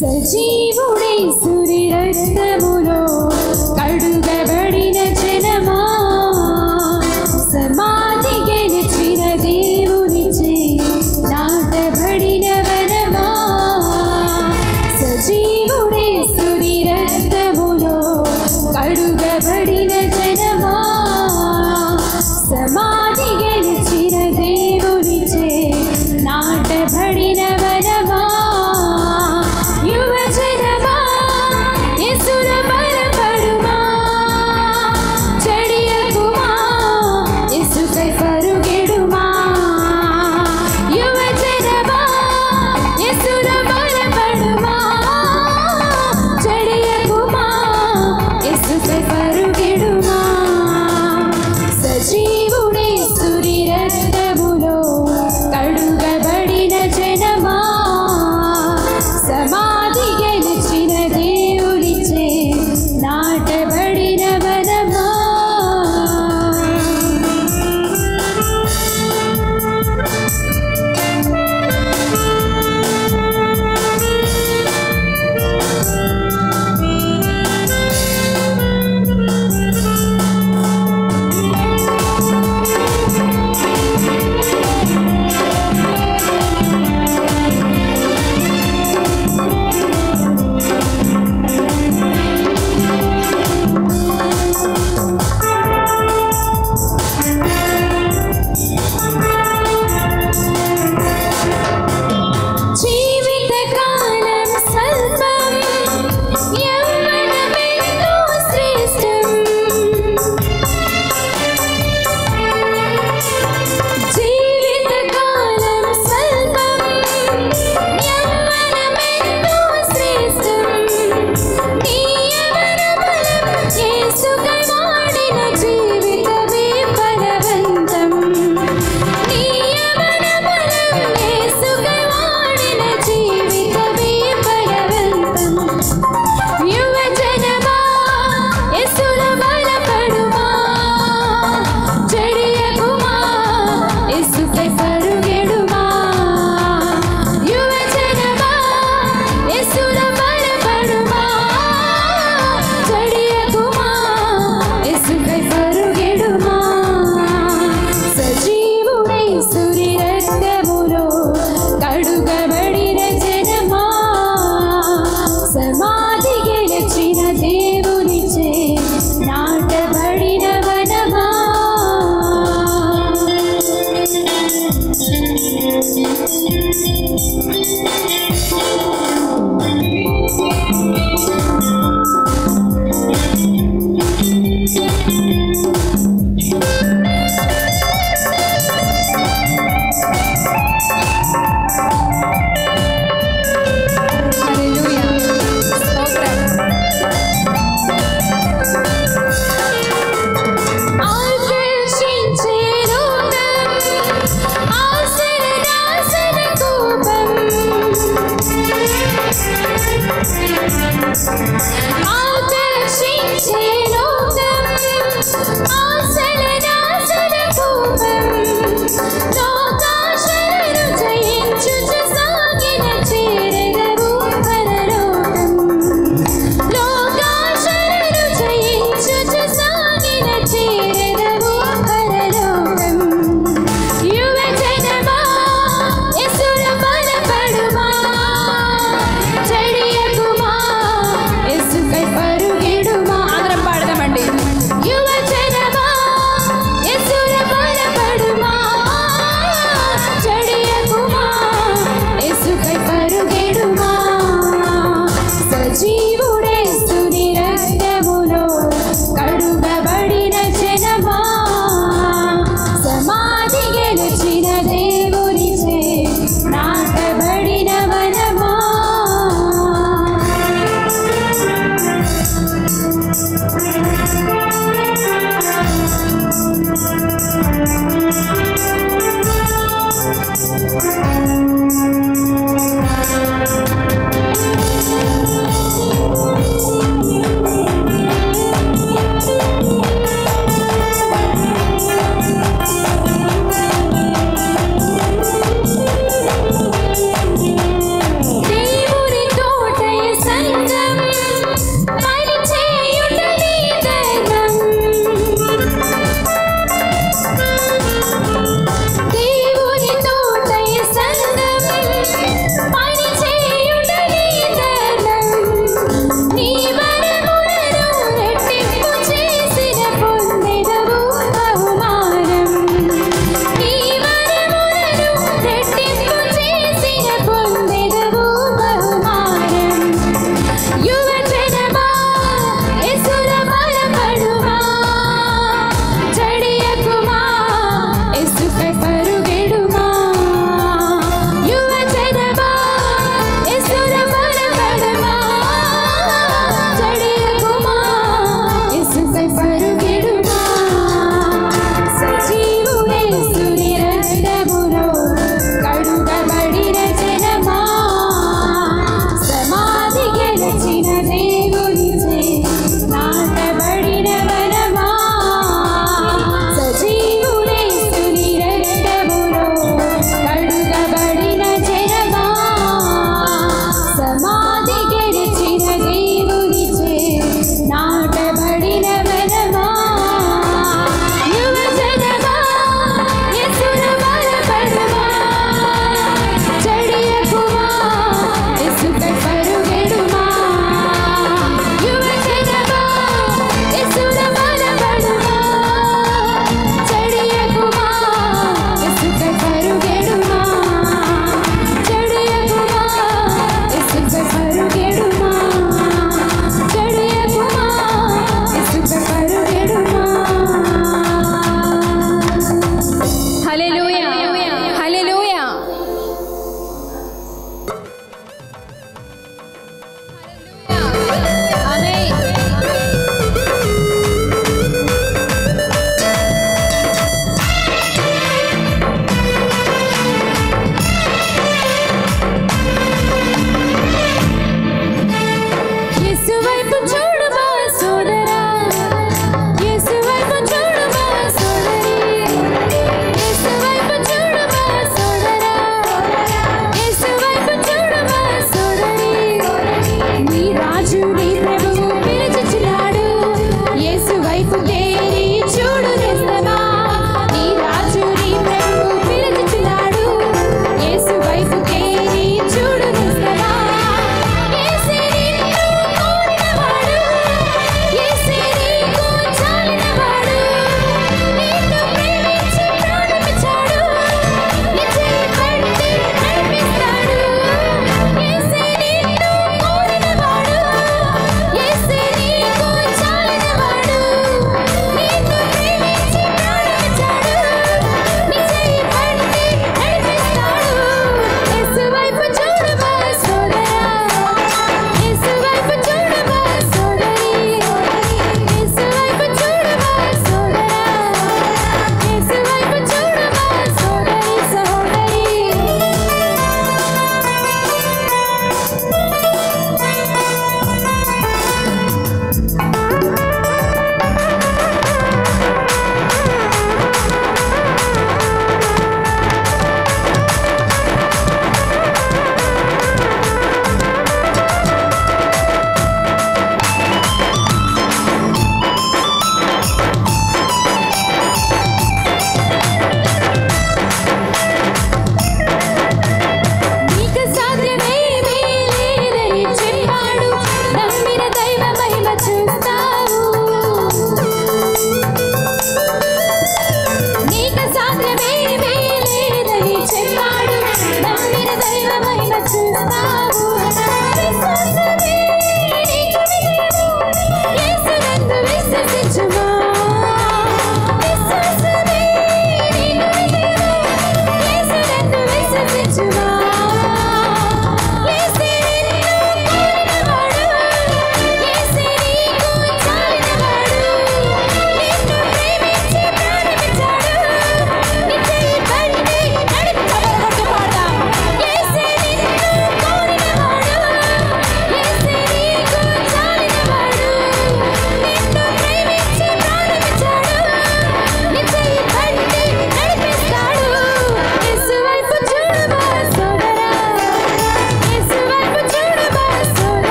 సజీవుడే సురి రక్తములో కడుగబడిన జనమా, సమాధి గెలిచిన దేవునిచే నాటబడిన వనమా. సజీవుడే సురి రక్తములో కడుగబడిన జనమా, సమాధి గెలిచిన దేవునిచే నాటబడిన వనమా. పరుగెడుమా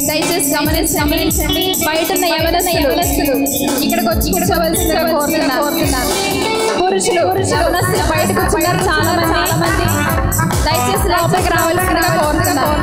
దయచేసి గమనించండి. బయట ఉన్న యవనస్తులు ఇక్కడికి వచ్చి కూర్చోవలసిందిగా కోరుతున్నారు. పురుషులు బయటకు వచ్చినారు చాలా మంది. దయచేసి లోపలికి రావాల్సిందిగా కోరుతున్నారు.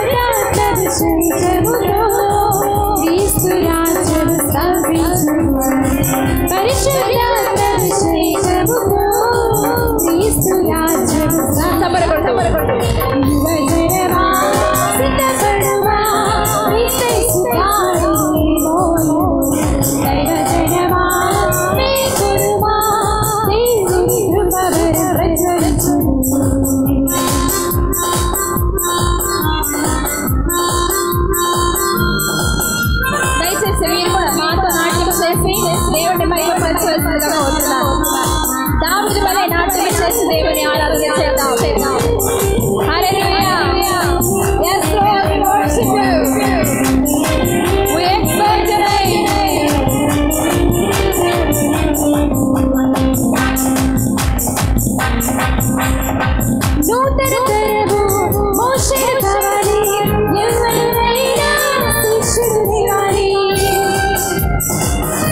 పరిశుద్ధాత్మభిషేకముతో క్రీస్తు రాజ్యము స్థాపించుము. పరిశుద్ధాత్మభిషేకముతో క్రీస్తు రాజ్యము స్థాపించుము. యువజనమా సిద్ధపడుమా క్రీస్తు కార్యమోను. దైవజనమా మేకురుమా దేవుని కృపవర ప్రచురించుము. దయచేసి మీరు కూడా మాతో నాట్యం చేసి దేవుడిని మహిమపరచవలసిందిగా కోరుతున్నాను. దావీదు వలె నాట్యం చేసి దేవుని ఆరాధన చేద్దాం. హల్లెలూయా. Yes Lord, we worship you. We exalt your name. నూతన తరము మోషే కావాలి, ఎవరైనా శిష్యుడు కావాలి.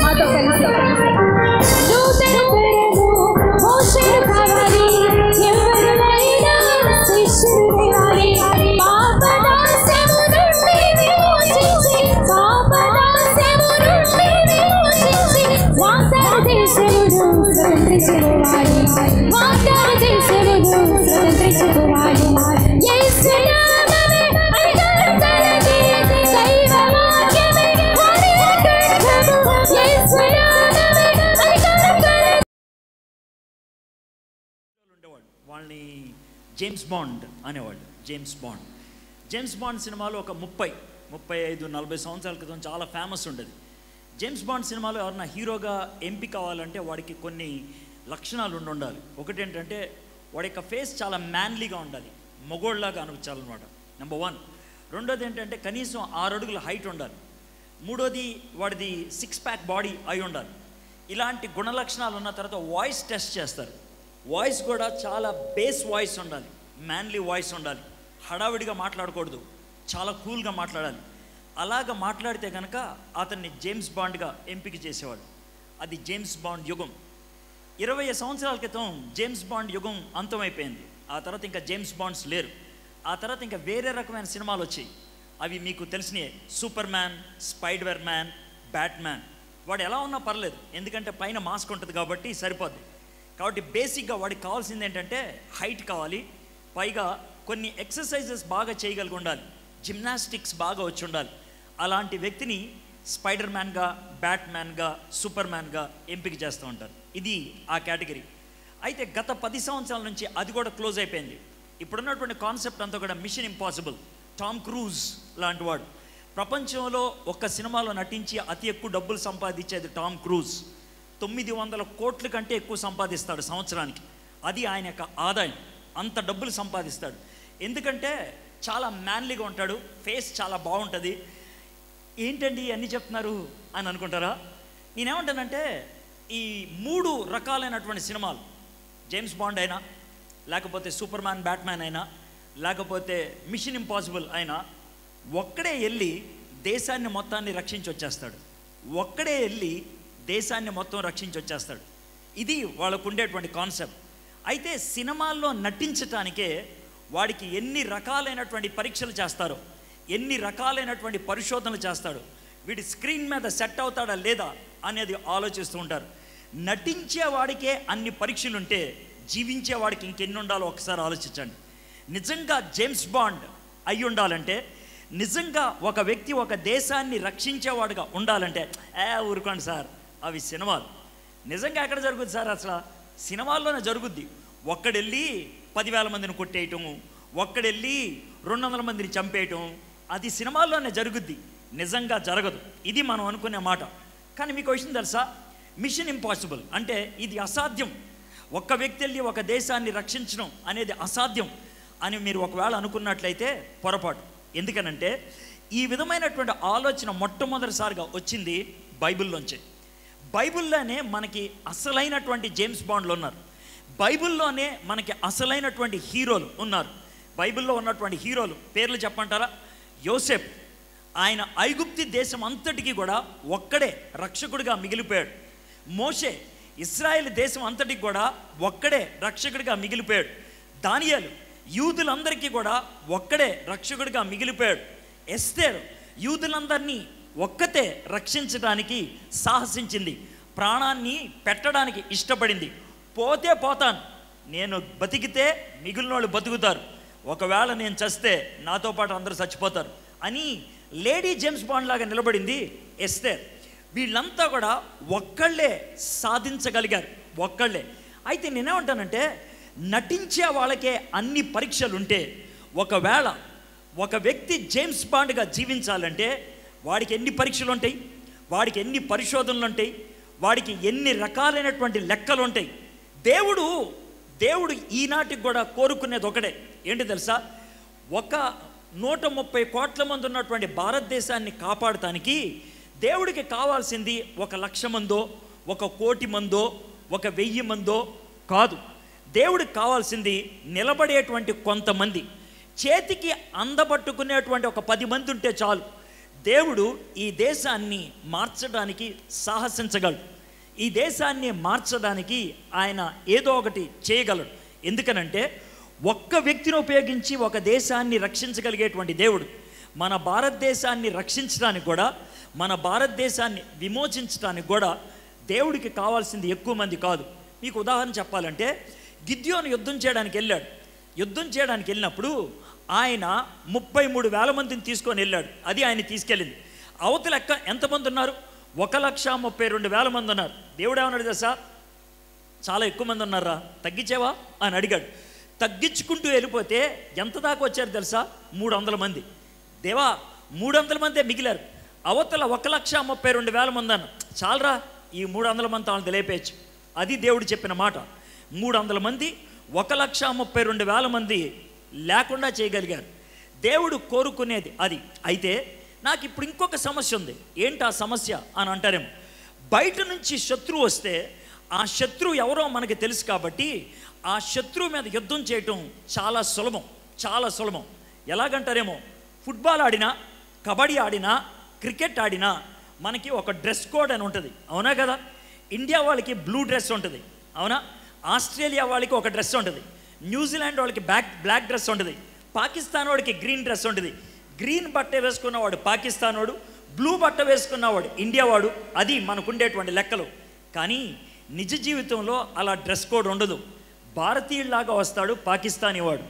మాతో కలిసి నూతన తరము మోషే కావాలి, ఎవరైనా శిష్యుడు కావాలి. పాపదాస్యము నుండి విమోచించి, పాపదాస్యము నుండి విమోచించి, వాగ్దాన దేశమును స్వతంత్రించుకోవాలి. వాగ్దాన దేశమును స్వతంత్రించుకోవాలి. యేసు నామమే అధికారం కలిగి, దైవ వాక్యమే వారి కంఠము. యేసు నామమే అధికారం కలిగి. ఉండేవాడు, వాళ్ళని జేమ్స్ బాండ్ అనేవాళ్ళు. జేమ్స్ బాండ్ సినిమాలో ఒక 35-40 సంవత్సరాల క్రితం చాలా ఫేమస్ ఉండేది. జేమ్స్ బాండ్ సినిమాలో ఎవరన్నా హీరోగా ఎంపిక కావాలంటే వాడికి కొన్ని లక్షణాలు ఉండాలి. ఒకటి ఏంటంటే వాడి యొక్క ఫేస్ చాలా మ్యాన్లీగా ఉండాలి, మొగోళ్ళలాగా అనిపించాలన్నమాట, నెంబర్ 1. రెండోది ఏంటంటే కనీసం 6 అడుగుల హైట్ ఉండాలి. మూడోది వాడిది 6 ప్యాక్ బాడీ అయి ఉండాలి. ఇలాంటి గుణ లక్షణాలు ఉన్న తర్వాత వాయిస్ టెస్ట్ చేస్తారు. వాయిస్ కూడా చాలా బేస్ వాయిస్ ఉండాలి, మ్యాన్లీ వాయిస్ ఉండాలి, హడావిడిగా మాట్లాడకూడదు, చాలా కూల్గా మాట్లాడాలి. అలాగ మాట్లాడితే కనుక అతన్ని జేమ్స్ బాండ్గా ఎంపిక చేసేవాడు. అది జేమ్స్ బాండ్ యుగం. 20 సంవత్సరాల క్రితం జేమ్స్ బాండ్ యుగం అంతమైపోయింది. ఆ తర్వాత ఇంకా జేమ్స్ బాండ్స్ లేరు. ఆ తర్వాత ఇంకా వేరే రకమైన సినిమాలు వచ్చాయి. అవి మీకు తెలిసినాయి, Superman, Spiderman, Batman. వాడు ఎలా ఉన్నా పర్లేదు, ఎందుకంటే పైన మాస్క్ ఉంటుంది కాబట్టి సరిపోద్ది. కాబట్టి బేసిక్గా వాడికి కావాల్సింది ఏంటంటే హైట్ కావాలి, పైగా కొన్ని ఎక్సర్సైజెస్ బాగా చేయగలిగి ఉండాలి, జిమ్నాస్టిక్స్ బాగా వచ్చి ఉండాలి. అలాంటి వ్యక్తిని స్పైడర్ మ్యాన్గా, బ్యాట్ మ్యాన్గా, సూపర్ మ్యాన్గా ఎంపిక చేస్తూ ఉంటారు. ఇది ఆ కేటగిరీ. అయితే గత 10 సంవత్సరాల నుంచి అది కూడా క్లోజ్ అయిపోయింది. ఇప్పుడున్నటువంటి కాన్సెప్ట్ అంతా కూడా మిషన్ ఇంపాసిబుల్. టామ్ క్రూజ్ లాంటి వాడు ప్రపంచంలో ఒక్క సినిమాలో నటించి అతి ఎక్కువ డబ్బులు సంపాదించేది టామ్ క్రూజ్. 900 కోట్ల కంటే ఎక్కువ సంపాదిస్తాడు సంవత్సరానికి. అది ఆయన యొక్క ఆదాయం. అంత డబ్బులు సంపాదిస్తాడు. ఎందుకంటే చాలా మ్యాన్లీగా ఉంటాడు, ఫేస్ చాలా బాగుంటుంది. ఏంటండి అన్నీ చెప్తున్నారు అని అనుకుంటారా? నేనేమంటానంటే ఈ 3 రకాలైనటువంటి సినిమాలు, జేమ్స్ బాండ్ అయినా, లేకపోతే సూపర్ మ్యాన్, బ్యాట్మ్యాన్ అయినా, లేకపోతే మిషన్ ఇంపాసిబుల్ అయినా, ఒక్కడే వెళ్ళి దేశాన్ని మొత్తాన్ని రక్షించి వచ్చేస్తాడు. ఒక్కడే వెళ్ళి దేశాన్ని మొత్తం రక్షించి వచ్చేస్తాడు. ఇది వాళ్ళకు ఉండేటువంటి కాన్సెప్ట్. అయితే సినిమాల్లో నటించటానికే వాడికి ఎన్ని రకాలైనటువంటి పరీక్షలు చేస్తారో, ఎన్ని రకాలైనటువంటి పరిశోధనలు చేస్తాడు, వీడి స్క్రీన్ మీద సెట్ అవుతాడా లేదా అనేది ఆలోచిస్తూ ఉంటారు. నటించేవాడికే అన్ని పరీక్షలు ఉంటే జీవించేవాడికి ఇంకెన్ని ఉండాలో ఒకసారి ఆలోచించండి. నిజంగా జేమ్స్ బాండ్ అయి ఉండాలంటే, నిజంగా ఒక వ్యక్తి ఒక దేశాన్ని రక్షించేవాడుగా ఉండాలంటే, ఊరుకోండి సార్, అవి సినిమాలు. నిజంగా ఎక్కడ జరుగుద్ది సార్? అసలు సినిమాల్లోనే జరుగుద్ది. ఒక్కడెళ్ళి 10,000 మందిని కొట్టేయటం, ఒక్కడెళ్ళి 200 మందిని చంపేయటం, అది సినిమాల్లోనే జరుగుద్ది, నిజంగా జరగదు. ఇది మనం అనుకునే మాట. కానీ మీకు విషయం తెలుసా? మిషన్ ఇంపాసిబుల్ అంటే ఇది అసాధ్యం. ఒక్క వ్యక్తి వెళ్ళి ఒక దేశాన్ని రక్షించడం అనేది అసాధ్యం అని మీరు ఒకవేళ అనుకున్నట్లయితే పొరపాటు. ఎందుకనంటే ఈ విధమైనటువంటి ఆలోచన మొట్టమొదటిసారిగా వచ్చింది బైబిల్లోంచే. బైబిల్లోనే మనకి అసలైనటువంటి జేమ్స్ బాండ్లు ఉన్నారు. బైబిల్లోనే మనకి అసలైనటువంటి హీరోలు ఉన్నారు. బైబిల్లో ఉన్నటువంటి హీరోలు పేర్లు చెప్పంటారా? యోసేపు, ఆయన ఐగుప్తి దేశం అంతటికి కూడా ఒక్కడే రక్షకుడిగా మిగిలిపోయాడు. మోషే, ఇశ్రాయేల్ దేశం అంతటికి కూడా ఒక్కడే రక్షకుడిగా మిగిలిపోయాడు. దానియేలు, యూదులందరికీ కూడా ఒక్కడే రక్షకుడిగా మిగిలిపోయాడు. ఎస్తేర్ యూదులందరినీ ఒక్కతే రక్షించడానికి సాహసించింది, ప్రాణాన్ని పెట్టడానికి ఇష్టపడింది. పోతే పోతాను, నేను బతికితే మిగిలిన వాళ్ళు బతుకుతారు, ఒకవేళ నేను చస్తే నాతో పాటు అందరూ చచ్చిపోతారు అని లేడీ జేమ్స్ బాండ్ లాగా నిలబడింది ఎస్తేర్. వీళ్ళంతా కూడా ఒక్కళ్ళే సాధించగలిగారు, ఒక్కళ్ళే. అయితే నేనేమంటానంటే, నటించే వాళ్ళకే అన్ని పరీక్షలు ఉంటే, ఒకవేళ ఒక వ్యక్తి జేమ్స్ బాండ్గా జీవించాలంటే వాడికి ఎన్ని పరీక్షలు ఉంటాయి, వాడికి ఎన్ని పరిశోధనలు ఉంటాయి, వాడికి ఎన్ని రకాలైనటువంటి లెక్కలు ఉంటాయి. దేవుడు ఈనాటికి కూడా కోరుకునేది ఒకటే, ఏంటి తెలుసా? ఒక 130 కోట్ల మంది ఉన్నటువంటి భారతదేశాన్ని కాపాడటానికి దేవుడికి కావాల్సింది 1,00,000 మందో, 1 కోటి మందో, 1,000 మందో కాదు. దేవుడికి కావాల్సింది నిలబడేటువంటి కొంతమంది, చేతికి అందబట్టుకునేటువంటి 10 మంది ఉంటే చాలు. దేవుడు ఈ దేశాన్ని మార్చడానికి సాహసించగలడు, ఈ దేశాన్ని మార్చడానికి ఆయన ఏదో ఒకటి చేయగలడు. ఎందుకనంటే, ఒక్క వ్యక్తిని ఉపయోగించి ఒక దేశాన్ని రక్షించగలిగేటువంటి దేవుడు మన భారతదేశాన్ని రక్షించడానికి కూడా, మన భారతదేశాన్ని విమోచించడానికి కూడా దేవుడికి కావాల్సింది ఎక్కువ మంది కాదు. మీకు ఉదాహరణ చెప్పాలంటే, గిద్యోను యుద్ధం చేయడానికి వెళ్ళాడు. యుద్ధం చేయడానికి వెళ్ళినప్పుడు ఆయన 33,000 మందిని తీసుకొని వెళ్ళాడు, అది ఆయన తీసుకెళ్ళింది. అవతల ఎంతమంది ఉన్నారు? 1,32,000 మంది ఉన్నారు. దేవుడు ఏమన్నాడు తెలుసా? చాలా ఎక్కువ మంది ఉన్నారా, తగ్గించేవా అని అడిగాడు. తగ్గించుకుంటూ వెళ్ళిపోతే ఎంత దాకా వచ్చారు తెలుసా? 300 మంది. దేవా 300 మందే మిగిలారు, అవతల 1,32,000 మంది అన్న. చాలరా, ఈ 300 మంది వాళ్ళని తెలియపేయచ్చు. అది దేవుడు చెప్పిన మాట. 300 మంది 1,32,000 మంది లేకుండా చేయగలిగారు. దేవుడు కోరుకునేది అది. అయితే నాకు ఇప్పుడు ఇంకొక సమస్య ఉంది. ఏంటి ఆ సమస్య అని అంటారేమో. బయట నుంచి శత్రువు వస్తే ఆ శత్రువు ఎవరో మనకి తెలుసు కాబట్టి ఆ శత్రువు మీద యుద్ధం చేయటం చాలా సులభం, చాలా సులభం. ఎలాగంటారేమో, ఫుట్బాల్ ఆడినా, కబడ్డీ ఆడినా, క్రికెట్ ఆడినా మనకి ఒక డ్రెస్ కోడ్ అని ఉంటుంది, అవునా కదా? ఇండియా వాళ్ళకి బ్లూ డ్రెస్ ఉంటుంది, అవునా? ఆస్ట్రేలియా వాళ్ళకి ఒక డ్రెస్ ఉంటుంది, న్యూజిలాండ్ వాళ్ళకి బ్లాక్ డ్రెస్ ఉంటుంది, పాకిస్తాన్ వాడికి గ్రీన్ డ్రెస్ ఉంటుంది. గ్రీన్ బట్ట వేసుకున్నవాడు పాకిస్తాన్ వాడు, బ్లూ బట్ట వేసుకున్నవాడు ఇండియా వాడు. అది మనకుండేటువంటి లెక్కలు. కానీ నిజ జీవితంలో అలా డ్రెస్ కోడ్ ఉండదు. భారతీయుల్లాగా వస్తాడు పాకిస్తానీ వాడు,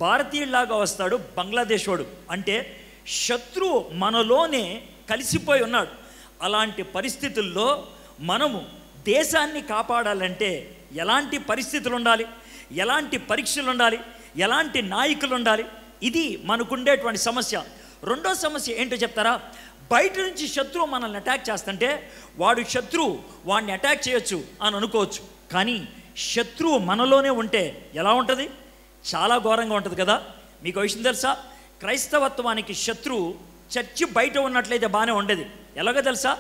భారతీయుల్లాగా వస్తాడు బంగ్లాదేశ్ వాడు. అంటే శత్రువు మనలోనే కలిసిపోయి ఉన్నాడు. అలాంటి పరిస్థితుల్లో మనము దేశాన్ని కాపాడాలంటే ఎలాంటి పరిస్థితులు ఉండాలి, ఎలాంటి పరీక్షలు ఉండాలి, ఎలాంటి నాయకులు ఉండాలి? ఇది మనకుండేటువంటి సమస్య. రెండో సమస్య ఏంటో చెప్తారా? బయట నుంచి శత్రువు మనల్ని అటాక్ చేస్తుంటే వాడు శత్రువు, వాడిని అటాక్ చేయొచ్చు అని అనుకోవచ్చు. కానీ శత్రువు మనలోనే ఉంటే ఎలా ఉంటుంది? చాలా ఘోరంగా ఉంటుంది కదా. మీకు విషయం తెలుసా? క్రైస్తవత్వానికి శత్రువు చర్చి బయట ఉన్నట్లయితే బాగానే ఉండేది. ఎలాగో తెలుసా?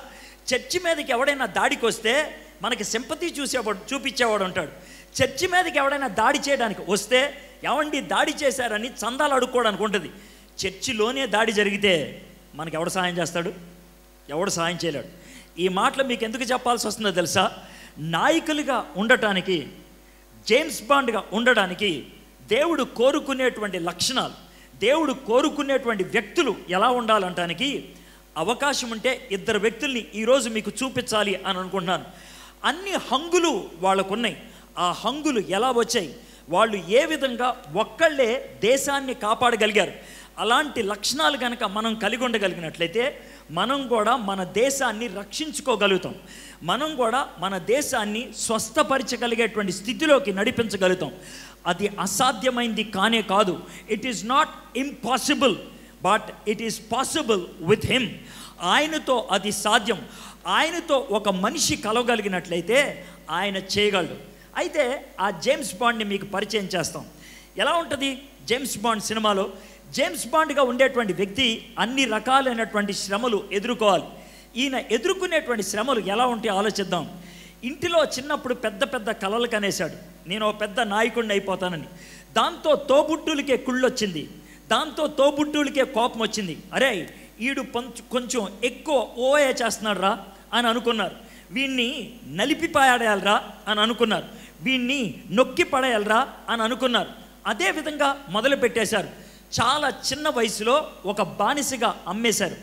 చర్చి మీదకి ఎవడైనా దాడికి వస్తే మనకి సింపతి చూపించేవాడు ఉంటాడు. చర్చి మీదకి ఎవడైనా దాడి చేయడానికి వస్తే ఎవండి దాడి చేశారని చందాలు అడుక్కోవడానికి ఉంటుంది. చర్చిలోనే దాడి జరిగితే మనకి ఎవడు సహాయం చేస్తాడు? ఎవడు సహాయం చేయలేడు. ఈ మాటలు మీకు ఎందుకు చెప్పాల్సి వస్తుందో తెలుసా? నాయకులుగా ఉండటానికి, జేమ్స్ బాండ్గా ఉండడానికి దేవుడు కోరుకునేటువంటి లక్షణాలు, దేవుడు కోరుకునేటువంటి వ్యక్తులు ఎలా ఉండాలంటానికి అవకాశం ఉంటే 2 వ్యక్తుల్ని ఈరోజు మీకు చూపించాలి అని అనుకుంటున్నాను. అన్ని హంగులు వాళ్ళకున్నాయి. ఆ హంగులు ఎలా వచ్చాయి? వాళ్ళు ఏ విధంగా ఒక్కళ్ళే దేశాన్ని కాపాడగలిగారు? అలాంటి లక్షణాలు కనుక మనం కలిగి ఉండగలిగినట్లయితే మనం కూడా మన దేశాన్ని రక్షించుకోగలుగుతాం. మనం కూడా మన దేశాన్ని స్వస్థపరచగలిగేటువంటి స్థితిలోకి నడిపించగలుగుతాం. అది అసాధ్యమైంది కానే కాదు. It is not impossible, but it is possible with him. ఆయనతో అది సాధ్యం. ఆయనతో ఒక మనిషి కలవగలిగినట్లయితే ఆయన చేయగలడు. అయితే ఆ జేమ్స్ బాండ్ని మీకు పరిచయం చేస్తాం. ఎలా ఉంటుంది జేమ్స్ బాండ్ సినిమాలో? జేమ్స్ బాండ్గా ఉండేటువంటి వ్యక్తి అన్ని రకాలైనటువంటి శ్రమలు ఎదుర్కోవాలి. ఈయన ఎదుర్కొనేటువంటి శ్రమలు ఎలా ఉంటాయో ఆలోచిద్దాం. ఇంటిలో చిన్నప్పుడు పెద్ద పెద్ద కలలు కనేశాడు, నేను ఒక పెద్ద నాయకుడిని అయిపోతానని. దాంతో తోబుట్టులకే కుళ్ళొచ్చింది, దాంతో తోబుట్టులకే కోపం వచ్చింది. అరే ఈడు కొంచెం ఎక్కువ ఓఏ చేస్తున్నాడు రా అని అనుకున్నారు. వీణ్ణి నలిపి పాడేయాలరా అని అనుకున్నారు. వీణ్ణి నొక్కి పడేయాలరా అని అనుకున్నారు. అదే విధంగా మొదలు పెట్టేశారు. చాలా చిన్న వయసులో ఒక బానిసగా అమ్మేశారు.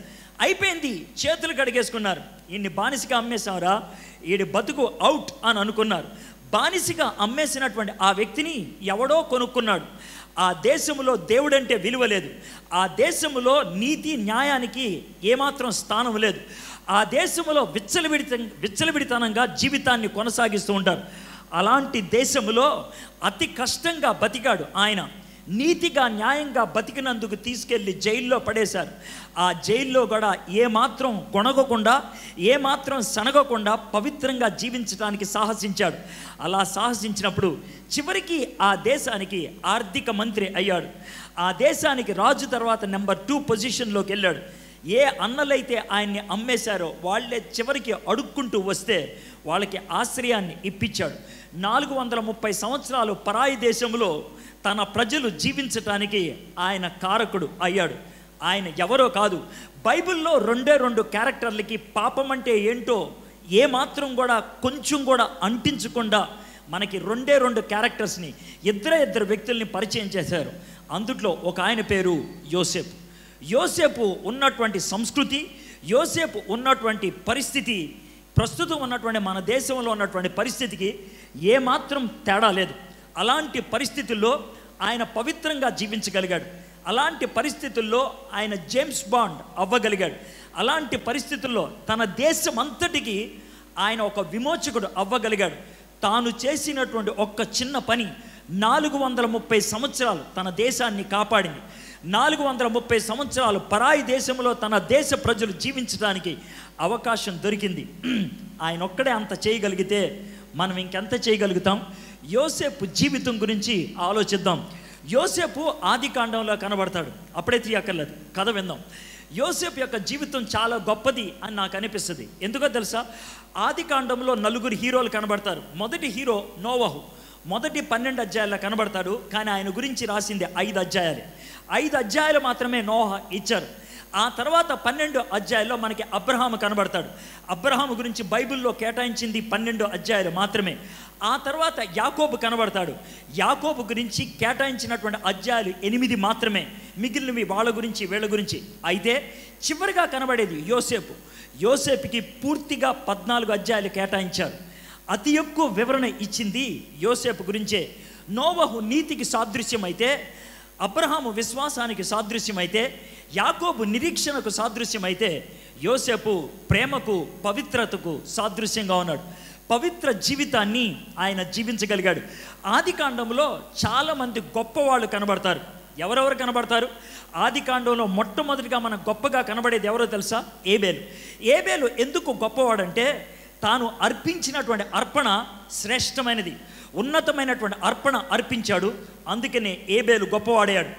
అయిపోయింది, చేతులు కడిగేసుకున్నారు. ఈయన్ని బానిసగా అమ్మేశారా, ఈడి బతుకు అవుట్ అని అనుకున్నారు. బానిసగా అమ్మేసినటువంటి ఆ వ్యక్తిని ఎవడో కొనుక్కున్నాడు. ఆ దేశంలో దేవుడంటే విలువ లేదు. ఆ దేశంలో నీతి న్యాయానికి ఏమాత్రం స్థానం లేదు. ఆ దేశంలో విచ్చలవిడితనంగా జీవితాన్ని కొనసాగిస్తూ ఉంటారు. అలాంటి దేశంలో అతి కష్టంగా బతికాడు ఆయన. నీతిగా న్యాయంగా బతికినందుకు తీసుకెళ్ళి జైల్లో పడేశారు. ఆ జైల్లో కూడా ఏమాత్రం కొనగకుండా ఏమాత్రం సనగకుండా పవిత్రంగా జీవించడానికి సాహసించాడు. అలా సాహసించినప్పుడు చివరికి ఆ దేశానికి ఆర్థిక మంత్రి అయ్యాడు. ఆ దేశానికి రాజు తర్వాత నెంబర్ 2 పొజిషన్లోకి వెళ్ళాడు. ఏ అన్నలైతే ఆయన్ని అమ్మేశారో వాళ్ళే చివరికి అడుక్కుంటూ వస్తే వాళ్ళకి ఆశ్రయాన్ని ఇప్పించాడు. 430 సంవత్సరాలు పరాయి దేశంలో తన ప్రజలు జీవించటానికి ఆయన కారకుడు అయ్యాడు. ఆయన ఎవరో కాదు. బైబిల్లో 2 క్యారెక్టర్లకి పాపం అంటే ఏంటో ఏమాత్రం కూడా కొంచెం కూడా అంటించకుండా మనకి 2 క్యారెక్టర్స్ని ఇద్దరు వ్యక్తుల్ని పరిచయం చేశారు. అందుట్లో ఒక ఆయన పేరు యోసేపు. యోసేపు ఉన్నటువంటి సంస్కృతి, యోసేపు ఉన్నటువంటి పరిస్థితి, ప్రస్తుతం ఉన్నటువంటి మన దేశంలో ఉన్నటువంటి పరిస్థితికి ఏమాత్రం తేడా లేదు. అలాంటి పరిస్థితుల్లో ఆయన పవిత్రంగా జీవించగలిగాడు. అలాంటి పరిస్థితుల్లో ఆయన జేమ్స్ బాండ్ అవ్వగలిగాడు. అలాంటి పరిస్థితుల్లో తన దేశం అంతటికి ఆయన ఒక విమోచకుడు అవ్వగలిగాడు. తాను చేసినటువంటి ఒక్క చిన్న పని 430 సంవత్సరాలు తన దేశాన్ని కాపాడింది. 430 సంవత్సరాలు పరాయి దేశంలో తన దేశ ప్రజలు జీవించడానికి అవకాశం దొరికింది. ఆయన ఒక్కడే అంత చేయగలిగితే మనం ఇంకెంత చేయగలుగుతాం? యోసేపు జీవితం గురించి ఆలోచిద్దాం. యోసేపు ఆదికాండంలో కనబడతాడు. అప్పుడే తీయక్కర్లేదు, కథ విందాం. యోసేపు యొక్క జీవితం చాలా గొప్పది అని నాకు అనిపిస్తుంది. ఎందుకో తెలుసా? ఆదికాండంలో 4 హీరోలు కనబడతారు. మొదటి హీరో నోవహు. మొదటి 12 అధ్యాయాల్లో కనబడతాడు. కానీ ఆయన గురించి రాసింది 5 అధ్యాయాలు. 5 అధ్యాయాలు మాత్రమే నోవహు ఇచ్చారు. ఆ తర్వాత 12 అధ్యాయాల్లో మనకి అబ్రహాము కనబడతాడు. అబ్రహాము గురించి బైబిల్లో కేటాయించింది 12 అధ్యాయాలు మాత్రమే. ఆ తర్వాత యాకోబు కనబడతాడు. యాకోబు గురించి కేటాయించినటువంటి అధ్యాయాలు 8 మాత్రమే. మిగిలినవి వాళ్ళ గురించి వీళ్ళ గురించి. అయితే చివరిగా కనబడేది యోసేపు. యోసేపుకి పూర్తిగా 14 అధ్యాయాలు కేటాయించారు. అతి ఎక్కువ వివరణ ఇచ్చింది యోసేపు గురించే. నోవహు నీతికి సాదృశ్యం అయితే, అబ్రహాము విశ్వాసానికి సాదృశ్యం అయితే, యాకోబు నిరీక్షణకు సాదృశ్యం అయితే, యోసేపు ప్రేమకు పవిత్రతకు సాదృశ్యంగా ఉన్నాడు. పవిత్ర జీవితాన్ని ఆయన జీవించగలిగాడు. ఆదికాండంలో చాలామంది గొప్పవాళ్ళు కనబడతారు. ఎవరెవరు కనబడతారు? ఆదికాండంలో మొట్టమొదటిగా మనకు గొప్పగా కనబడేది ఎవరో తెలుసా? ఏబేలు. ఏబేలు ఎందుకు గొప్పవాడంటే తాను అర్పించినటువంటి అర్పణ శ్రేష్టమైనది, ఉన్నతమైనటువంటి అర్పణ అర్పించాడు. అందుకనే ఏబేలు గొప్పవాడయ్యాడు.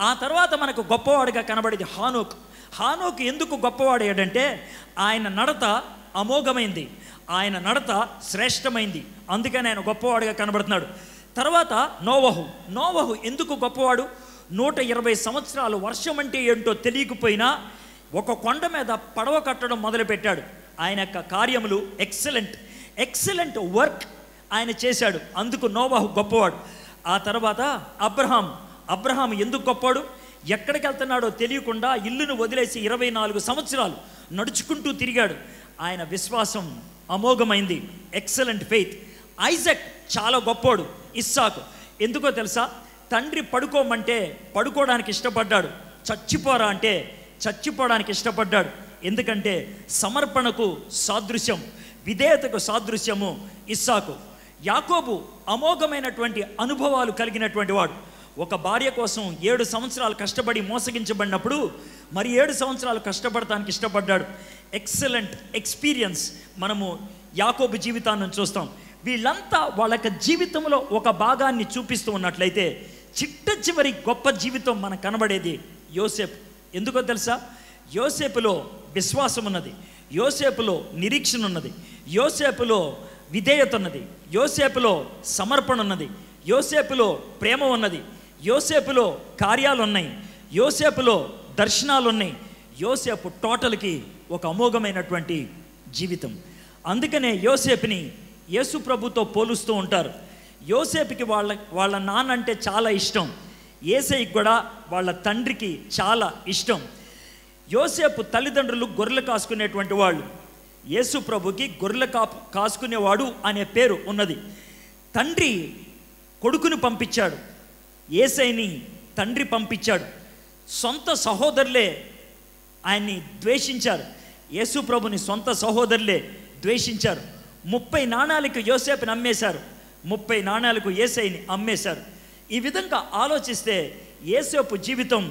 ఆ తర్వాత మనకు గొప్పవాడిగా కనబడేది హానోకు. హానోకు ఎందుకు గొప్పవాడయ్యాడంటే ఆయన నడత అమోఘమైంది, ఆయన నడత శ్రేష్టమైంది. అందుకని ఆయన గొప్పవాడిగా కనబడుతున్నాడు. తర్వాత నోవహు. నోవహు ఎందుకు గొప్పవాడు? 120 సంవత్సరాలు వర్షం అంటే ఏంటో తెలియకపోయినా ఒక కొండ మీద పడవ కట్టడం మొదలుపెట్టాడు. ఆయన యొక్క కార్యములు ఎక్సలెంట్ వర్క్ ఆయన చేశాడు. అందుకు నోవహు గొప్పవాడు. ఆ తర్వాత అబ్రహాం ఎందుకు గొప్పవాడు? ఎక్కడికి వెళ్తున్నాడో తెలియకుండా ఇల్లును వదిలేసి 24 సంవత్సరాలు నడుచుకుంటూ తిరిగాడు. ఆయన విశ్వాసం అమోఘమైంది, ఎక్సలెంట్ ఫెయిత్. ఐజాక్ చాలా గొప్పోడు. ఇస్సాకు ఎందుకో తెలుసా? తండ్రి పడుకోమంటే పడుకోవడానికి ఇష్టపడ్డాడు, చచ్చిపోరా అంటే చచ్చిపోవడానికి ఇష్టపడ్డాడు. ఎందుకంటే సమర్పణకు సాదృశ్యం, విధేయతకు సాదృశ్యము ఇస్సాకు. యాకోబు అమోఘమైనటువంటి అనుభవాలు కలిగినటువంటి వాడు. ఒక భార్య కోసం 7 సంవత్సరాలు కష్టపడి మోసగించబడినప్పుడు మరి 7 సంవత్సరాలు కష్టపడటానికి ఇష్టపడ్డాడు. ఎక్సలెంట్ ఎక్స్పీరియన్స్ మనము యాకోబు జీవితాన్ని చూస్తాం. వీళ్ళంతా వాళ్ళ జీవితంలో ఒక భాగాన్ని చూపిస్తూ ఉన్నట్లయితే చిట్ట చివరి గొప్ప జీవితం మనకు కనబడేది యోసేపు. ఎందుకో తెలుసా? యోసేపులో విశ్వాసం ఉన్నది, యోసేపులో నిరీక్షణ ఉన్నది, యోసేపులో విధేయత ఉన్నది, యోసేపులో సమర్పణ ఉన్నది, యోసేపులో ప్రేమ ఉన్నది, యోసేపులో కార్యాలు ఉన్నాయి, యోసేపులో దర్శనాలు ఉన్నాయి. యోసేపు టోటల్కి ఒక అమోఘమైనటువంటి జీవితం. అందుకనే యోసేపుని యేసు ప్రభుతో పోలుస్తూ ఉంటారు. యోసేపుకి వాళ్ళ నాన్న అంటే చాలా ఇష్టం. యేసయ్యకి కూడా వాళ్ళ తండ్రికి చాలా ఇష్టం. యోసేపు తల్లిదండ్రులు గొర్రెలు కాసుకునేటువంటి వాళ్ళు. యేసు ప్రభుకి గొర్రెలు కాసుకునేవాడు అనే పేరు ఉన్నది. తండ్రి కొడుకును పంపించాడు, యేసయ్యని తండ్రి పంపించాడు. సొంత సహోదరులే ఆయన్ని ద్వేషించారు. యేసు ప్రభుని సొంత సహోదరులే ద్వేషించారు. 30 నాణాలకు యోసేపుని అమ్మేశారు, 30 నాణాలకు యేసయ్యని అమ్మేశారు. ఈ విధంగా ఆలోచిస్తే యోసేపు జీవితం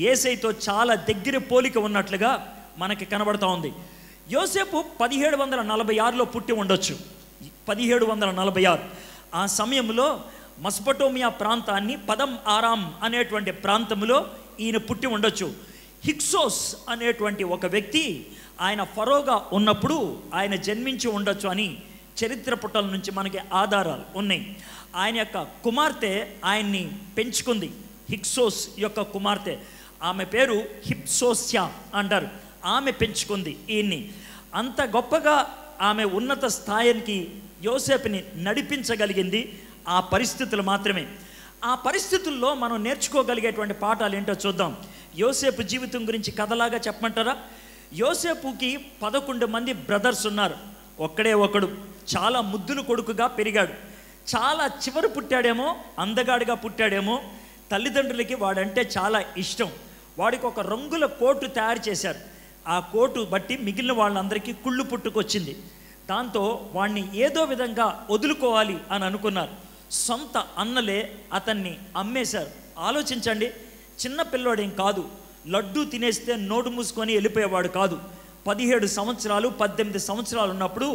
యేసయ్యతో చాలా దగ్గర పోలిక ఉన్నట్లుగా మనకి కనబడుతూ ఉంది. యోసేపు 1746లో పుట్టి ఉండొచ్చు. 1746 ఆ సమయంలో మెసొపొటేమియా ప్రాంతాన్ని పదం ఆరాం అనేటువంటి ప్రాంతంలో ఈయన పుట్టి ఉండొచ్చు. హిక్సోస్ అనేటువంటి ఒక వ్యక్తి ఆయన ఫరోగా ఉన్నప్పుడు ఆయన జన్మించి ఉండొచ్చు అని చరిత్ర పుటల నుంచి మనకి ఆధారాలు ఉన్నాయి. ఆయన యొక్క కుమార్తె ఆయన్ని పెంచుకుంది. హిక్సోస్ యొక్క కుమార్తె, ఆమె పేరు హిప్సోస్యా అంటారు. ఆమె పెంచుకుంది ఈయన్ని. అంత గొప్పగా ఆమె ఉన్నత స్థాయికి యోసేపుని నడిపించగలిగింది ఆ పరిస్థితులు మాత్రమే. ఆ పరిస్థితుల్లో మనం నేర్చుకోగలిగేటువంటి పాఠాలు ఏంటో చూద్దాం. యోసేపు జీవితం గురించి కథలాగా చెప్పమంటారా? యోసేపుకి 11 మంది బ్రదర్స్ ఉన్నారు. ఒక్కడే ఒకడు చాలా ముద్దులు కొడుకుగా పెరిగాడు. చాలా చివరి పుట్టాడేమో, అందగాడిగా పుట్టాడేమో. తల్లిదండ్రులకి వాడంటే చాలా ఇష్టం. వాడికి ఒక రంగుల కోటు తయారు చేశారు. ఆ కోటు బట్టి మిగిలిన వాళ్ళందరికీ కుళ్ళు పుట్టుకొచ్చింది. దాంతో వాడిని ఏదో విధంగా వదులుకోవాలి అని అనుకున్నారు. సొంత అన్నలే అతన్ని అమ్మేశారు. ఆలోచించండి, చిన్న పిల్లోడేం కాదు, లడ్డూ తినేస్తే నోటు మూసుకొని వెళ్ళిపోయేవాడు కాదు. 17 సంవత్సరాలు 18 సంవత్సరాలు ఉన్నప్పుడు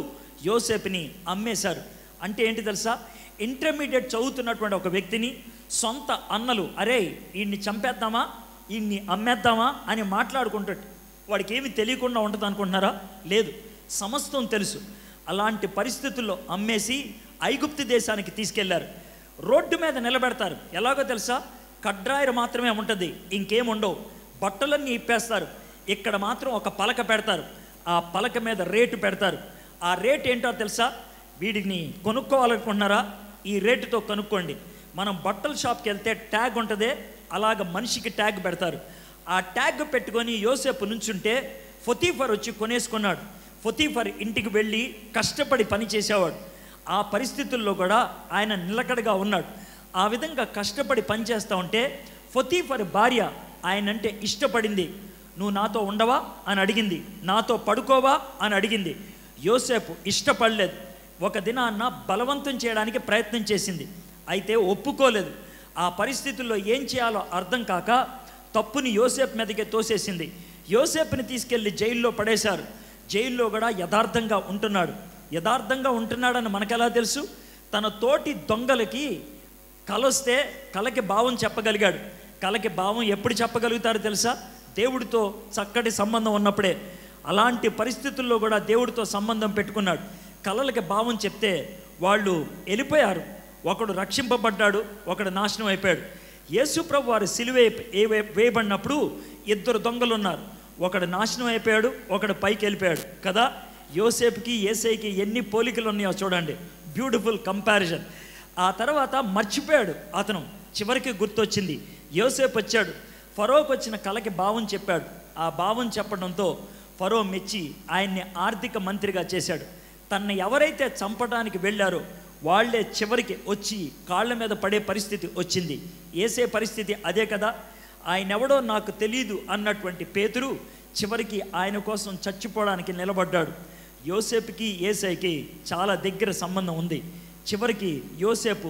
యోసేపుని అమ్మేశారు. అంటే ఏంటి తెలుసా? ఇంటర్మీడియట్ చదువుతున్నటువంటి ఒక వ్యక్తిని సొంత అన్నలు అరే ఈయన్ని చంపేద్దామా, ఈయన్ని అమ్మేద్దామా అని మాట్లాడుకుంటాడు. వాడికి ఏమి తెలియకుండా ఉంటుంది అనుకుంటున్నారా? లేదు, సమస్తం తెలుసు. అలాంటి పరిస్థితుల్లో అమ్మేసి ఐగుప్తు దేశానికి తీసుకెళ్లారు. రోడ్డు మీద నిలబెడతారు. ఎలాగో తెలుసా? కడ్రాయరు మాత్రమే ఉంటుంది, ఇంకేముండవు. బట్టలన్నీ ఇప్పేస్తారు. ఇక్కడ మాత్రం ఒక పలక పెడతారు. ఆ పలక మీద రేటు పెడతారు. ఆ రేట్ ఏంటో తెలుసా? వీడిని కొనుక్కోవాలనుకుంటున్నారా? ఈ రేటుతో కొనుక్కోండి. మనం బట్టల షాప్కి వెళ్తే ట్యాగ్ ఉంటుంది, అలాగ మనిషికి ట్యాగ్ పెడతారు. ఆ ట్యాగ్ పెట్టుకొని యోసేపు నుంచుంటే పొతీఫర్ వచ్చి కొనేసుకున్నాడు. పొతీఫర్ ఇంటికి వెళ్ళి కష్టపడి పని చేసేవాడు. ఆ పరిస్థితుల్లో కూడా ఆయన నిలకడగా ఉన్నాడు. ఆ విధంగా కష్టపడి పనిచేస్తూ ఉంటే పొతీఫర్ భార్య ఆయనంటే ఇష్టపడింది. నువ్వు నాతో ఉండవా అని అడిగింది, నాతో పడుకోవా అని అడిగింది. యోసేపు ఇష్టపడలేదు. ఒక దినాన్న బలవంతం చేయడానికి ప్రయత్నం చేసింది, అయితే ఒప్పుకోలేదు. ఆ పరిస్థితుల్లో ఏం చేయాలో అర్థం కాక తప్పుని యోసేపు మీదకే తోసేసింది. యోసేపుని తీసుకెళ్ళి జైల్లో పడేశారు. జైల్లో కూడా యథార్థంగా ఉంటున్నాడని మనకెలా తెలుసు? తన తోటి దొంగలకి కలొస్తే కలకి భావం చెప్పగలిగాడు. కలకి భావం ఎప్పుడు చెప్పగలుగుతారు తెలుసా? దేవుడితో చక్కటి సంబంధం ఉన్నప్పుడే. అలాంటి పరిస్థితుల్లో కూడా దేవుడితో సంబంధం పెట్టుకున్నాడు. కలలకి భావం చెప్తే వాళ్ళు వెళ్ళిపోయారు. ఒకడు రక్షింపబడ్డాడు, ఒకడు నాశనం అయిపోయాడు. యేసుప్రభు వారు సిలువ వేయబడినప్పుడు 2 దొంగలు ఉన్నారు. ఒకడు నాశనం అయిపోయాడు, ఒకడు పైకి వెళ్ళిపోయాడు కదా. యోసేపుకి యేసయ్యకి ఎన్ని పోలికలు ఉన్నాయో చూడండి. Beautiful comparison. ఆ తర్వాత మర్చిపోయాడు అతను. చివరికి గుర్తొచ్చింది. యోసేపు వచ్చాడు, ఫరోకి వచ్చిన కలకి భావం చెప్పాడు. ఆ భావం చెప్పడంతో ఫరో మెచ్చి ఆయన్ని ఆర్థిక మంత్రిగా చేశాడు. తనని ఎవరైతే చంపడానికి వెళ్ళారో వాళ్లే చివరికి వచ్చి కాళ్ళ మీద పడే పరిస్థితి వచ్చింది. యేసే పరిస్థితి అదే కదా. ఆయనెవడో నాకు తెలియదు అన్నటువంటి పేతురు చివరికి ఆయన కోసం చచ్చిపోవడానికి నిలబడ్డాడు. యోసేపుకి యేసయ్యకి చాలా దగ్గర సంబంధం ఉంది. చివరికి యోసేపు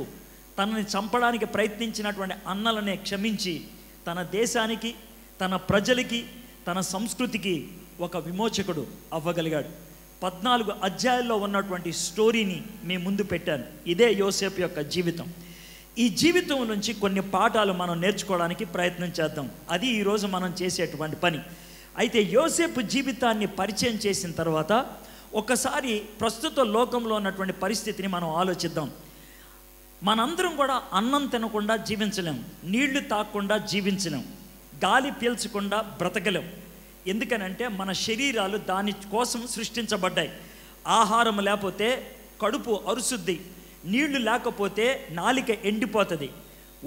తనని చంపడానికి ప్రయత్నించినటువంటి అన్నలనే క్షమించి తన దేశానికి, తన ప్రజలకి, తన సంస్కృతికి ఒక విమోచకుడు అవ్వగలిగాడు. 14 అధ్యాయాల్లో ఉన్నటువంటి స్టోరీని మీ ముందు పెట్టాను. ఇదే యోసేపు యొక్క జీవితం. ఈ జీవితం నుంచి కొన్ని పాఠాలు మనం నేర్చుకోవడానికి ప్రయత్నం చేద్దాం. అది ఈరోజు మనం చేసేటువంటి పని. అయితే యోసేపు జీవితాన్ని పరిచయం చేసిన తర్వాత ఒకసారి ప్రస్తుత లోకంలో ఉన్నటువంటి పరిస్థితిని మనం ఆలోచిద్దాం. మనందరం కూడా అన్నం తినకుండా జీవించలేం, నీళ్లు తాగకుండా జీవించలేం, గాలి పీల్చకుండా బ్రతకలేం. ఎందుకనంటే మన శరీరాలు దాని కోసం సృష్టించబడ్డాయి. ఆహారం లేకపోతే కడుపు అరుసుద్ది, నీళ్లు లేకపోతే నాలిక ఎండిపోతుంది,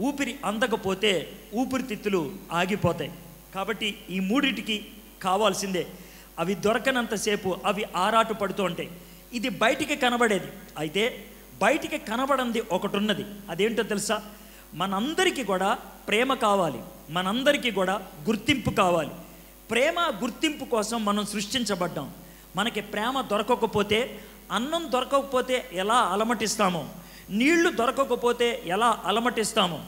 ఊపిరి అందకపోతే ఊపిరితిత్తులు ఆగిపోతాయి. కాబట్టి ఈ మూడిటికి కావాల్సిందే. అవి దొరకనంతసేపు అవి ఆరాటు పడుతూ ఉంటాయి. ఇది బయటికి కనబడేది. అయితే బయటికి కనబడంది ఒకటి ఉన్నది. అదేంటో తెలుసా? మనందరికీ కూడా ప్రేమ కావాలి, మనందరికీ కూడా గుర్తింపు కావాలి. ప్రేమ గుర్తింపు కోసం మనం సృష్టించబడ్డాం. మనకి ప్రేమ దొరకకపోతే, అన్నం దొరకకపోతే ఎలా అలమటిస్తామో, నీళ్లు దొరకకపోతే ఎలా అలమటిస్తామో,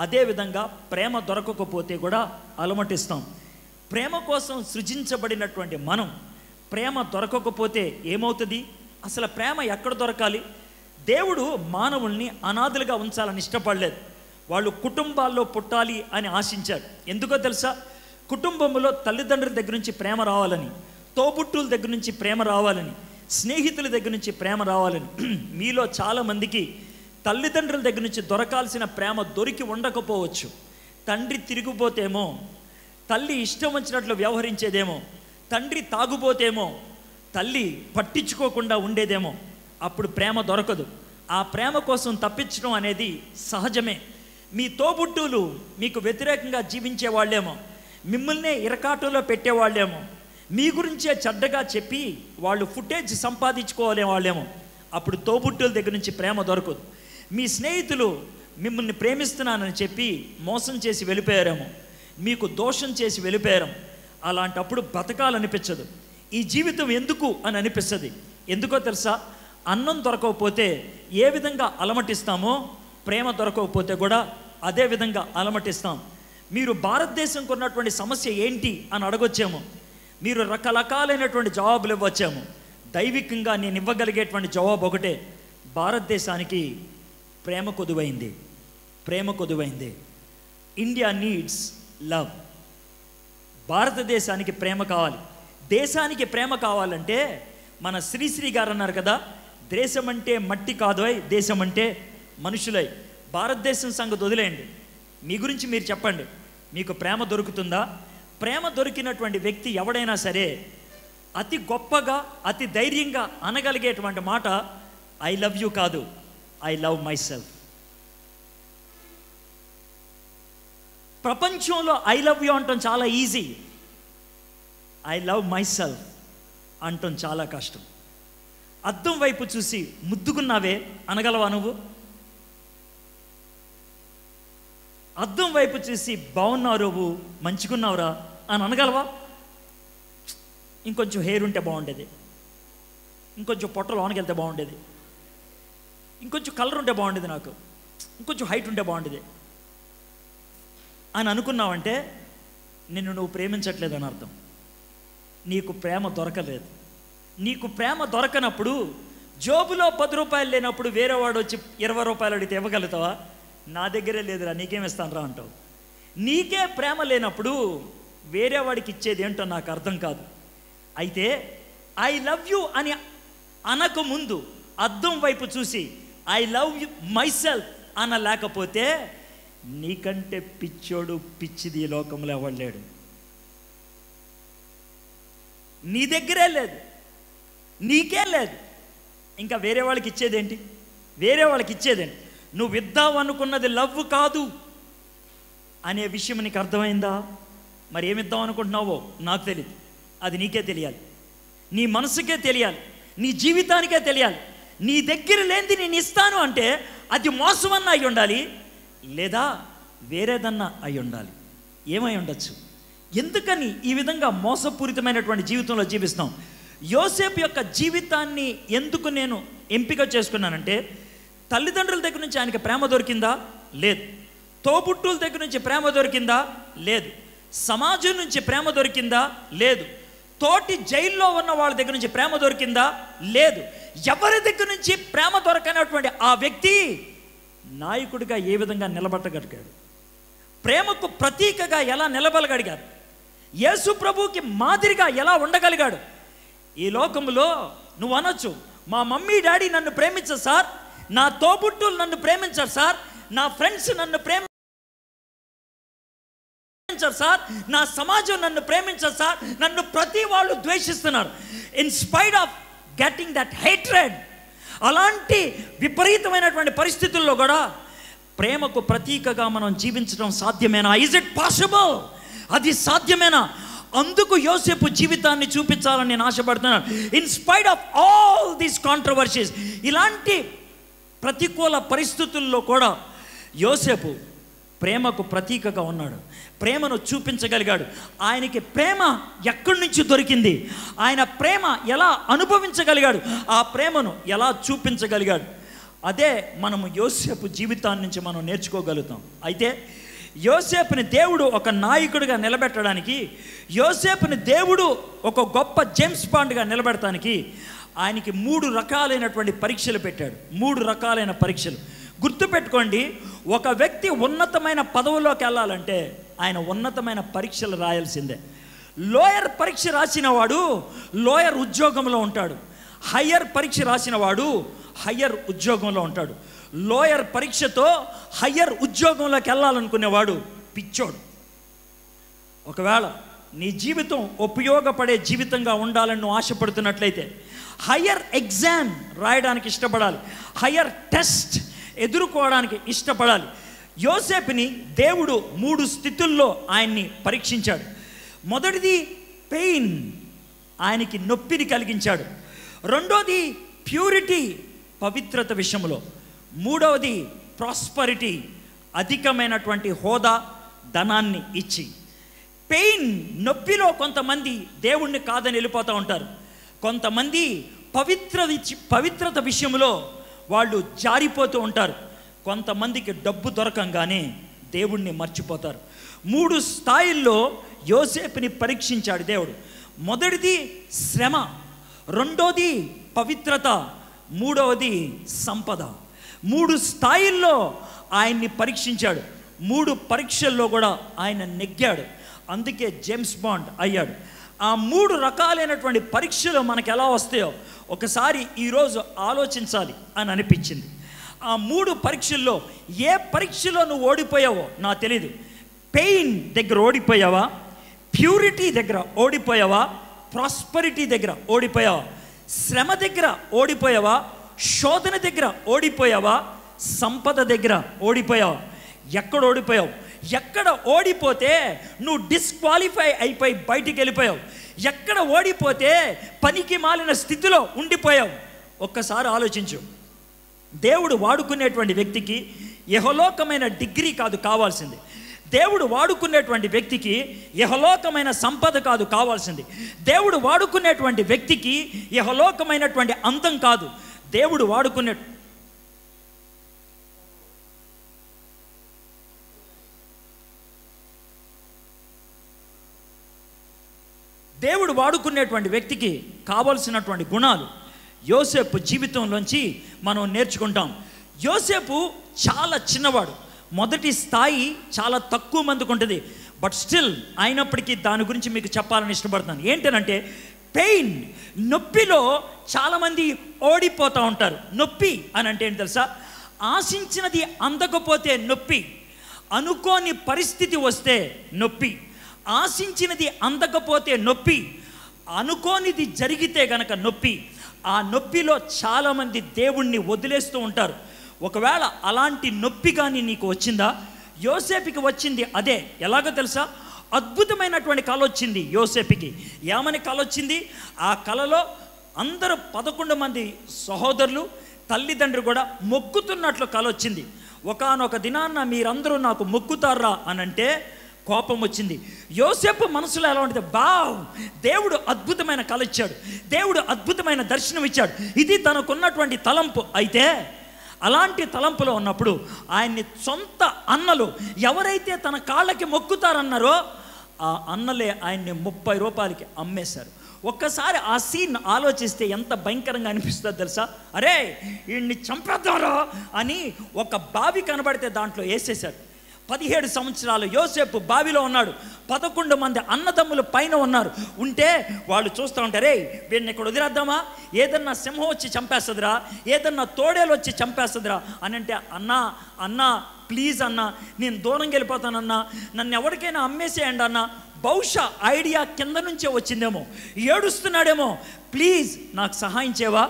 అదేవిధంగా ప్రేమ దొరకకపోతే కూడా అలమటిస్తాం. ప్రేమ కోసం సృజించబడినటువంటి మనం ప్రేమ దొరకకపోతే ఏమవుతుంది? అసలు ప్రేమ ఎక్కడ దొరకాలి? దేవుడు మానవుల్ని అనాథలుగా ఉంచాలని ఇష్టపడలేదు. వాళ్ళు కుటుంబాల్లో పుట్టాలి అని ఆశించారు. ఎందుకో తెలుసా? కుటుంబంలో తల్లిదండ్రుల దగ్గర నుంచి ప్రేమ రావాలని, తోబుట్టుల దగ్గర నుంచి ప్రేమ రావాలని, స్నేహితుల దగ్గర నుంచి ప్రేమ రావాలని. మీలో చాలామందికి తల్లిదండ్రుల దగ్గర నుంచి దొరకాల్సిన ప్రేమ దొరికి ఉండకపోవచ్చు. తండ్రి తిరిగిపోతేమో, తల్లి ఇష్టం వచ్చినట్లు వ్యవహరించేదేమో, తండ్రి తాగుపోతేమో, తల్లి పట్టించుకోకుండా ఉండేదేమో. అప్పుడు ప్రేమ దొరకదు. ఆ ప్రేమ కోసం తప్పించడం అనేది సహజమే. మీ తోబుట్టువులు మీకు వ్యతిరేకంగా జీవించే వాళ్ళేమో, మిమ్మల్నే ఇరకాటులో పెట్టేవాళ్ళేమో, మీ గురించే చెడ్డగా చెప్పి వాళ్ళు ఫుటేజ్ సంపాదించుకోలే వాళ్ళేమో. అప్పుడు తోబుట్టుల దగ్గర నుంచి ప్రేమ దొరకదు. మీ స్నేహితులు మిమ్మల్ని ప్రేమిస్తున్నానని చెప్పి మోసం చేసి వెళ్ళిపోయారేమో, మీకు దోషం చేసి వెళ్ళిపోయారు. అలాంటప్పుడు బతకాలనిపించదు. ఈ జీవితం ఎందుకు అని అనిపిస్తుంది. ఎందుకో తెలుసా? అన్నం దొరకకపోతే ఏ విధంగా అలమటిస్తామో, ప్రేమ దొరకకపోతే కూడా అదే విధంగా అలమటిస్తాం. మీరు భారతదేశంకు ఉన్నటువంటి సమస్య ఏంటి అని అడగొచ్చేమో, మీరు రకరకాలైనటువంటి జవాబులు ఇవ్వచ్చేమో. దైవికంగా నేను ఇవ్వగలిగేటువంటి జవాబు ఒకటే: భారతదేశానికి ప్రేమ కొదువైంది, ప్రేమ కొదువైంది. India needs love. భారతదేశానికి ప్రేమ కావాలి. దేశానికి ప్రేమ కావాలంటే మన శ్రీశ్రీ గారు అన్నారు కదా, దేశం అంటే మట్టి కాదోయ్, దేశం అంటే మనుషులై. భారతదేశం సంగతి వదిలేయండి, మీ గురించి మీరు చెప్పండి. మీకు ప్రేమ దొరుకుతుందా? ప్రేమ దొరికినటువంటి వ్యక్తి ఎవడైనా సరే అతి గొప్పగా, అతి ధైర్యంగా అనగలిగేటువంటి మాట ఐ లవ్ యూ కాదు, ఐ లవ్ మై సెల్ఫ్. ప్రపంచంలో ఐ లవ్ యూ అంటాం చాలా easy, I love my self అంటాం చాలా కష్టం. అద్దం వైపు చూసి ముద్దుకున్నావే అనగలవా నువ్వు? అద్దం వైపు చూసి బాగున్నావు నువ్వు, మంచిగున్నావురా అని అనగలవా? ఇంకొంచెం హెయిర్ ఉంటే బాగుండేది, ఇంకొంచెం పొట్ట లోనికి వెళ్తే బాగుండేది, ఇంకొంచెం కలర్ ఉంటే బాగుండేది, నాకు ఇంకొంచెం హైట్ ఉంటే బాగుండేది అని అనుకున్నావంటే నిన్ను నువ్వు ప్రేమించట్లేదని అర్థం. నీకు ప్రేమ దొరకలేదు. నీకు ప్రేమ దొరకనప్పుడు, జోబులో 10 రూపాయలు లేనప్పుడు వేరే వాడు వచ్చి 20 రూపాయలు అడిగితే ఇవ్వగలుగుతావా? నా దగ్గరే లేదురా, నీకేమిస్తాను రా అంటావు. నీకే ప్రేమ లేనప్పుడు వేరే వాడికి ఇచ్చేది ఏంటో నాకు అర్థం కాదు. అయితే ఐ లవ్ యూ అని అనకముందు అద్దం వైపు చూసి I love you myself అనలేకపోతే నీకంటే పిచ్చోడు, పిచ్చిది ఈ లోకంలో ఎవడలేడు. నీ దగ్గరే లేదు, నీకే లేదు, ఇంకా వేరే వాళ్ళకి ఇచ్చేదేంటి? వేరే వాళ్ళకి ఇచ్చేదేంటి? నువ్వు ఇద్దాం అనుకున్నది లవ్ కాదు అనే విషయం నీకు అర్థమైందా? మరి ఏమిద్దాం అనుకుంటున్నావో నాకు తెలియదు, అది నీకే తెలియాలి, నీ మనసుకే తెలియాలి, నీ జీవితానికే తెలియాలి. నీ దగ్గర లేనిది నేను ఇస్తాను అంటే అది మోసమన్నా అయి ఉండాలి, లేదా వేరేదన్నా అయి ఉండాలి. ఏమై ఉండొచ్చు? ఎందుకని ఈ విధంగా మోసపూరితమైనటువంటి జీవితంలో జీవిస్తాం? యోసేపు యొక్క జీవితాన్ని ఎందుకు నేను ఎంపిక చేసుకున్నానంటే, తల్లిదండ్రుల దగ్గర నుంచి ఆయనకి ప్రేమ దొరికిందా? లేదు. తోబుట్టుల దగ్గర నుంచి ప్రేమ దొరికిందా? లేదు. సమాజం నుంచి ప్రేమ దొరికిందా? లేదు. తోటి జైల్లో ఉన్న వాళ్ళ దగ్గర నుంచి ప్రేమ దొరికిందా? లేదు. ఎవరి దగ్గర నుంచి ప్రేమ దొరకనటువంటి ఆ వ్యక్తి నాయకుడిగా ఏ విధంగా నిలబడగలిగాడు? ప్రేమకు ప్రతీకగా ఎలా నిలబడగలిగాడు? యేసు ప్రభువుకి మాదిరిగా ఎలా ఉండగలిగాడు? ఈ లోకంలో నువ్వు అనొచ్చు, మా మమ్మీ డాడీ నన్ను ప్రేమించరు సార్, నా తోబుట్టులు నన్ను ప్రేమించరు సార్, నా ఫ్రెండ్స్ నన్ను ప్రేమించరు సార్, నా సమాజం నన్ను ప్రేమించరు సార్, నన్ను ప్రతి వాళ్ళు ద్వేషిస్తున్నారు. In spite of getting that hatred, అలాంటి విపరీతమైనటువంటి పరిస్థితుల్లో కూడా ప్రేమకు ప్రతీకగా మనం జీవించడం సాధ్యమేనా? Is it possible? అది సాధ్యమేనా? అందుకు యోసేపు జీవితాన్ని చూపించాలని నేను ఆశపడుతున్నాను. In spite of all these controversies, ఇలాంటి ప్రతికూల పరిస్థితుల్లో కూడా యోసేపు ప్రేమకు ప్రతీకగా ఉన్నాడు. ప్రేమను చూపించగలిగాడు. ఆయనకి ప్రేమ ఎక్కడి నుంచి దొరికింది, ఆయన ప్రేమ ఎలా అనుభవించగలిగాడు, ఆ ప్రేమను ఎలా చూపించగలిగాడు, అదే మనము యోసేపు జీవితాన్ని నుంచి మనం నేర్చుకోగలుగుతాం. అయితే యోసేపుని దేవుడు ఒక నాయకుడిగా నిలబెట్టడానికి, యోసేపుని దేవుడు ఒక గొప్ప జేమ్స్ బాండ్గా నిలబెట్టడానికి ఆయనకి 3 రకాలైనటువంటి పరీక్షలు పెట్టాడు. 3 రకాలైన పరీక్షలు గుర్తుపెట్టుకోండి. ఒక వ్యక్తి ఉన్నతమైన పదవుల్లోకి వెళ్ళాలంటే ఆయన ఉన్నతమైన పరీక్షలు రాయాల్సిందే. లోయర్ పరీక్ష రాసిన వాడు లోయర్ ఉద్యోగంలో ఉంటాడు. హయ్యర్ పరీక్ష రాసిన వాడు హయ్యర్ ఉద్యోగంలో ఉంటాడు. లోయర్ పరీక్షతో హయ్యర్ ఉద్యోగంలోకి వెళ్ళాలనుకునేవాడు పిచ్చోడు. ఒకవేళ నీ జీవితం ఉపయోగపడే జీవితంగా ఉండాలని నువ్వు ఆశపడుతున్నట్లయితే హయ్యర్ ఎగ్జామ్ రాయడానికి ఇష్టపడాలి. హయ్యర్ టెస్ట్ ఎదుర్కోవడానికి ఇష్టపడాలి. యోసేపుని దేవుడు 3 స్థితుల్లో ఆయన్ని పరీక్షించాడు. మొదటిది పెయిన్, ఆయనకి నొప్పిని కలిగించాడు. రెండోది ప్యూరిటీ, పవిత్రత విషయంలో. మూడవది ప్రాస్పరిటీ, అధికమైనటువంటి హోదా, ధనాన్ని ఇచ్చి. పెయిన్, నొప్పిలో కొంతమంది దేవుణ్ణి కాదని వెళ్ళిపోతూ ఉంటారు. కొంతమంది పవిత్రత విషయంలో వాళ్ళు జారిపోతూ ఉంటారు. కొంతమందికి డబ్బు దొరకంగానే దేవుణ్ణి మర్చిపోతారు. 3 స్థాయిల్లో యోసేపుని పరీక్షించాడు దేవుడు. మొదటిది శ్రమ, రెండోది పవిత్రత, మూడవది సంపద. 3 స్థాయిల్లో ఆయన్ని పరీక్షించాడు. 3 పరీక్షల్లో కూడా ఆయన నెగ్గాడు. అందుకే జేమ్స్ బాండ్ అయ్యాడు. ఆ 3 రకాలైనటువంటి పరీక్షలు మనకు ఎలా వస్తాయో ఒకసారి ఈరోజు ఆలోచించాలి అని అనిపించింది. ఆ 3 పరీక్షల్లో ఏ పరీక్షలో నువ్వు ఓడిపోయావో నాకు తెలీదు. పెయిన్ దగ్గర ఓడిపోయావా, ప్యూరిటీ దగ్గర ఓడిపోయావా, ప్రాస్పరిటీ దగ్గర ఓడిపోయావా, శ్రమ దగ్గర ఓడిపోయావా, శోధన దగ్గర ఓడిపోయావా, సంపద దగ్గర ఓడిపోయావా? ఎక్కడ ఓడిపోయావు? ఎక్కడ ఓడిపోతే నువ్వు డిస్క్వాలిఫై అయిపోయి బయటికి వెళ్ళిపోయావు? ఎక్కడ ఓడిపోతే పనికి మాలిన స్థితిలో ఉండిపోయావు? ఒక్కసారి ఆలోచించు. దేవుడు వాడుకునేటువంటి వ్యక్తికి యెహలోకమైన డిగ్రీ కాదు కావాల్సింది. దేవుడు వాడుకునేటువంటి వ్యక్తికి యెహలోకమైన సంపద కాదు కావాల్సింది. దేవుడు వాడుకునేటువంటి వ్యక్తికి యెహలోకమైనటువంటి అందం కాదు. దేవుడు వాడుకునేటువంటి వ్యక్తికి కావలసినటువంటి గుణాలు యోసేపు జీవితంలోంచి మనం నేర్చుకుంటాం. యోసేపు చాలా చిన్నవాడు. మొదటి స్థాయి చాలా తక్కువ మందికి ఉంటుంది. బట్ స్టిల్ అయినప్పటికీ దాని గురించి మీకు చెప్పాలని ఇష్టపడుతున్నాను. ఏంటనంటే పెయిన్, నొప్పిలో చాలామంది ఓడిపోతూ ఉంటారు. నొప్పి అని అంటే ఏంటి తెలుసా? ఆశించినది అందకపోతే నొప్పి, అనుకోని పరిస్థితి వస్తే నొప్పి, ఆశించినది అందకపోతే నొప్పి, అనుకోనిది జరిగితే గనక నొప్పి. ఆ నొప్పిలో చాలామంది దేవుణ్ణి వదిలేస్తూ ఉంటారు. ఒకవేళ అలాంటి నొప్పి కానీ నీకు వచ్చిందా? యోసేపుకి వచ్చింది అదే. ఎలాగో తెలుసా? అద్భుతమైనటువంటి కళ వచ్చింది యోసేపుకి. ఏమని కళ వచ్చింది? ఆ కళలో అందరూ 11 మంది సహోదరులు, తల్లిదండ్రులు కూడా మొక్కుతున్నట్లు కళ వచ్చింది. ఒకానొక దినాన్న మీరందరూ నాకు మొక్కుతారా అని అంటే కోపం వచ్చింది. యోసేపు మనసులో ఎలా ఉంటుంది? దేవుడు అద్భుతమైన కళ ఇచ్చాడు, దేవుడు అద్భుతమైన దర్శనం ఇచ్చాడు, ఇది తనకున్నటువంటి తలంపు. అయితే అలాంటి తలంపులో ఉన్నప్పుడు ఆయన్ని సొంత అన్నలు ఎవరైతే తన కాళ్ళకి మొక్కుతారన్నారో ఆ అన్నలే ఆయన్ని 30 రూపాయలకి అమ్మేశారు. ఒక్కసారి ఆ సీన్ ఆలోచిస్తే ఎంత భయంకరంగా అనిపిస్తుంది తెలుసా? అరే వీడిని చంపేద్దారా అని ఒక బావి కనబడితే దాంట్లో వేసేశారు. 17 సంవత్సరాలు యోసేపు బావిలో ఉన్నాడు. 11 మంది అన్నదమ్ములు పైన ఉన్నారు. ఉంటే వాళ్ళు చూస్తూ ఉంటారే, వీడిని ఇక్కడ వదిలేద్దామా, ఏదన్నా సింహం వచ్చి చంపేస్తుందిరా, ఏదన్నా తోడేలు వచ్చి చంపేస్తుందిరా అని అంటే, అన్నా ప్లీజ్ అన్నా, నేను దూరంగా వెళ్ళిపోతానన్నా, నన్ను ఎవరికైనా అమ్మేసేయండి అన్నా. బహుశా ఐడియా కింద నుంచే వచ్చిందేమో, ఏడుస్తున్నాడేమో, ప్లీజ్ నాకు సహాయం చేయవా,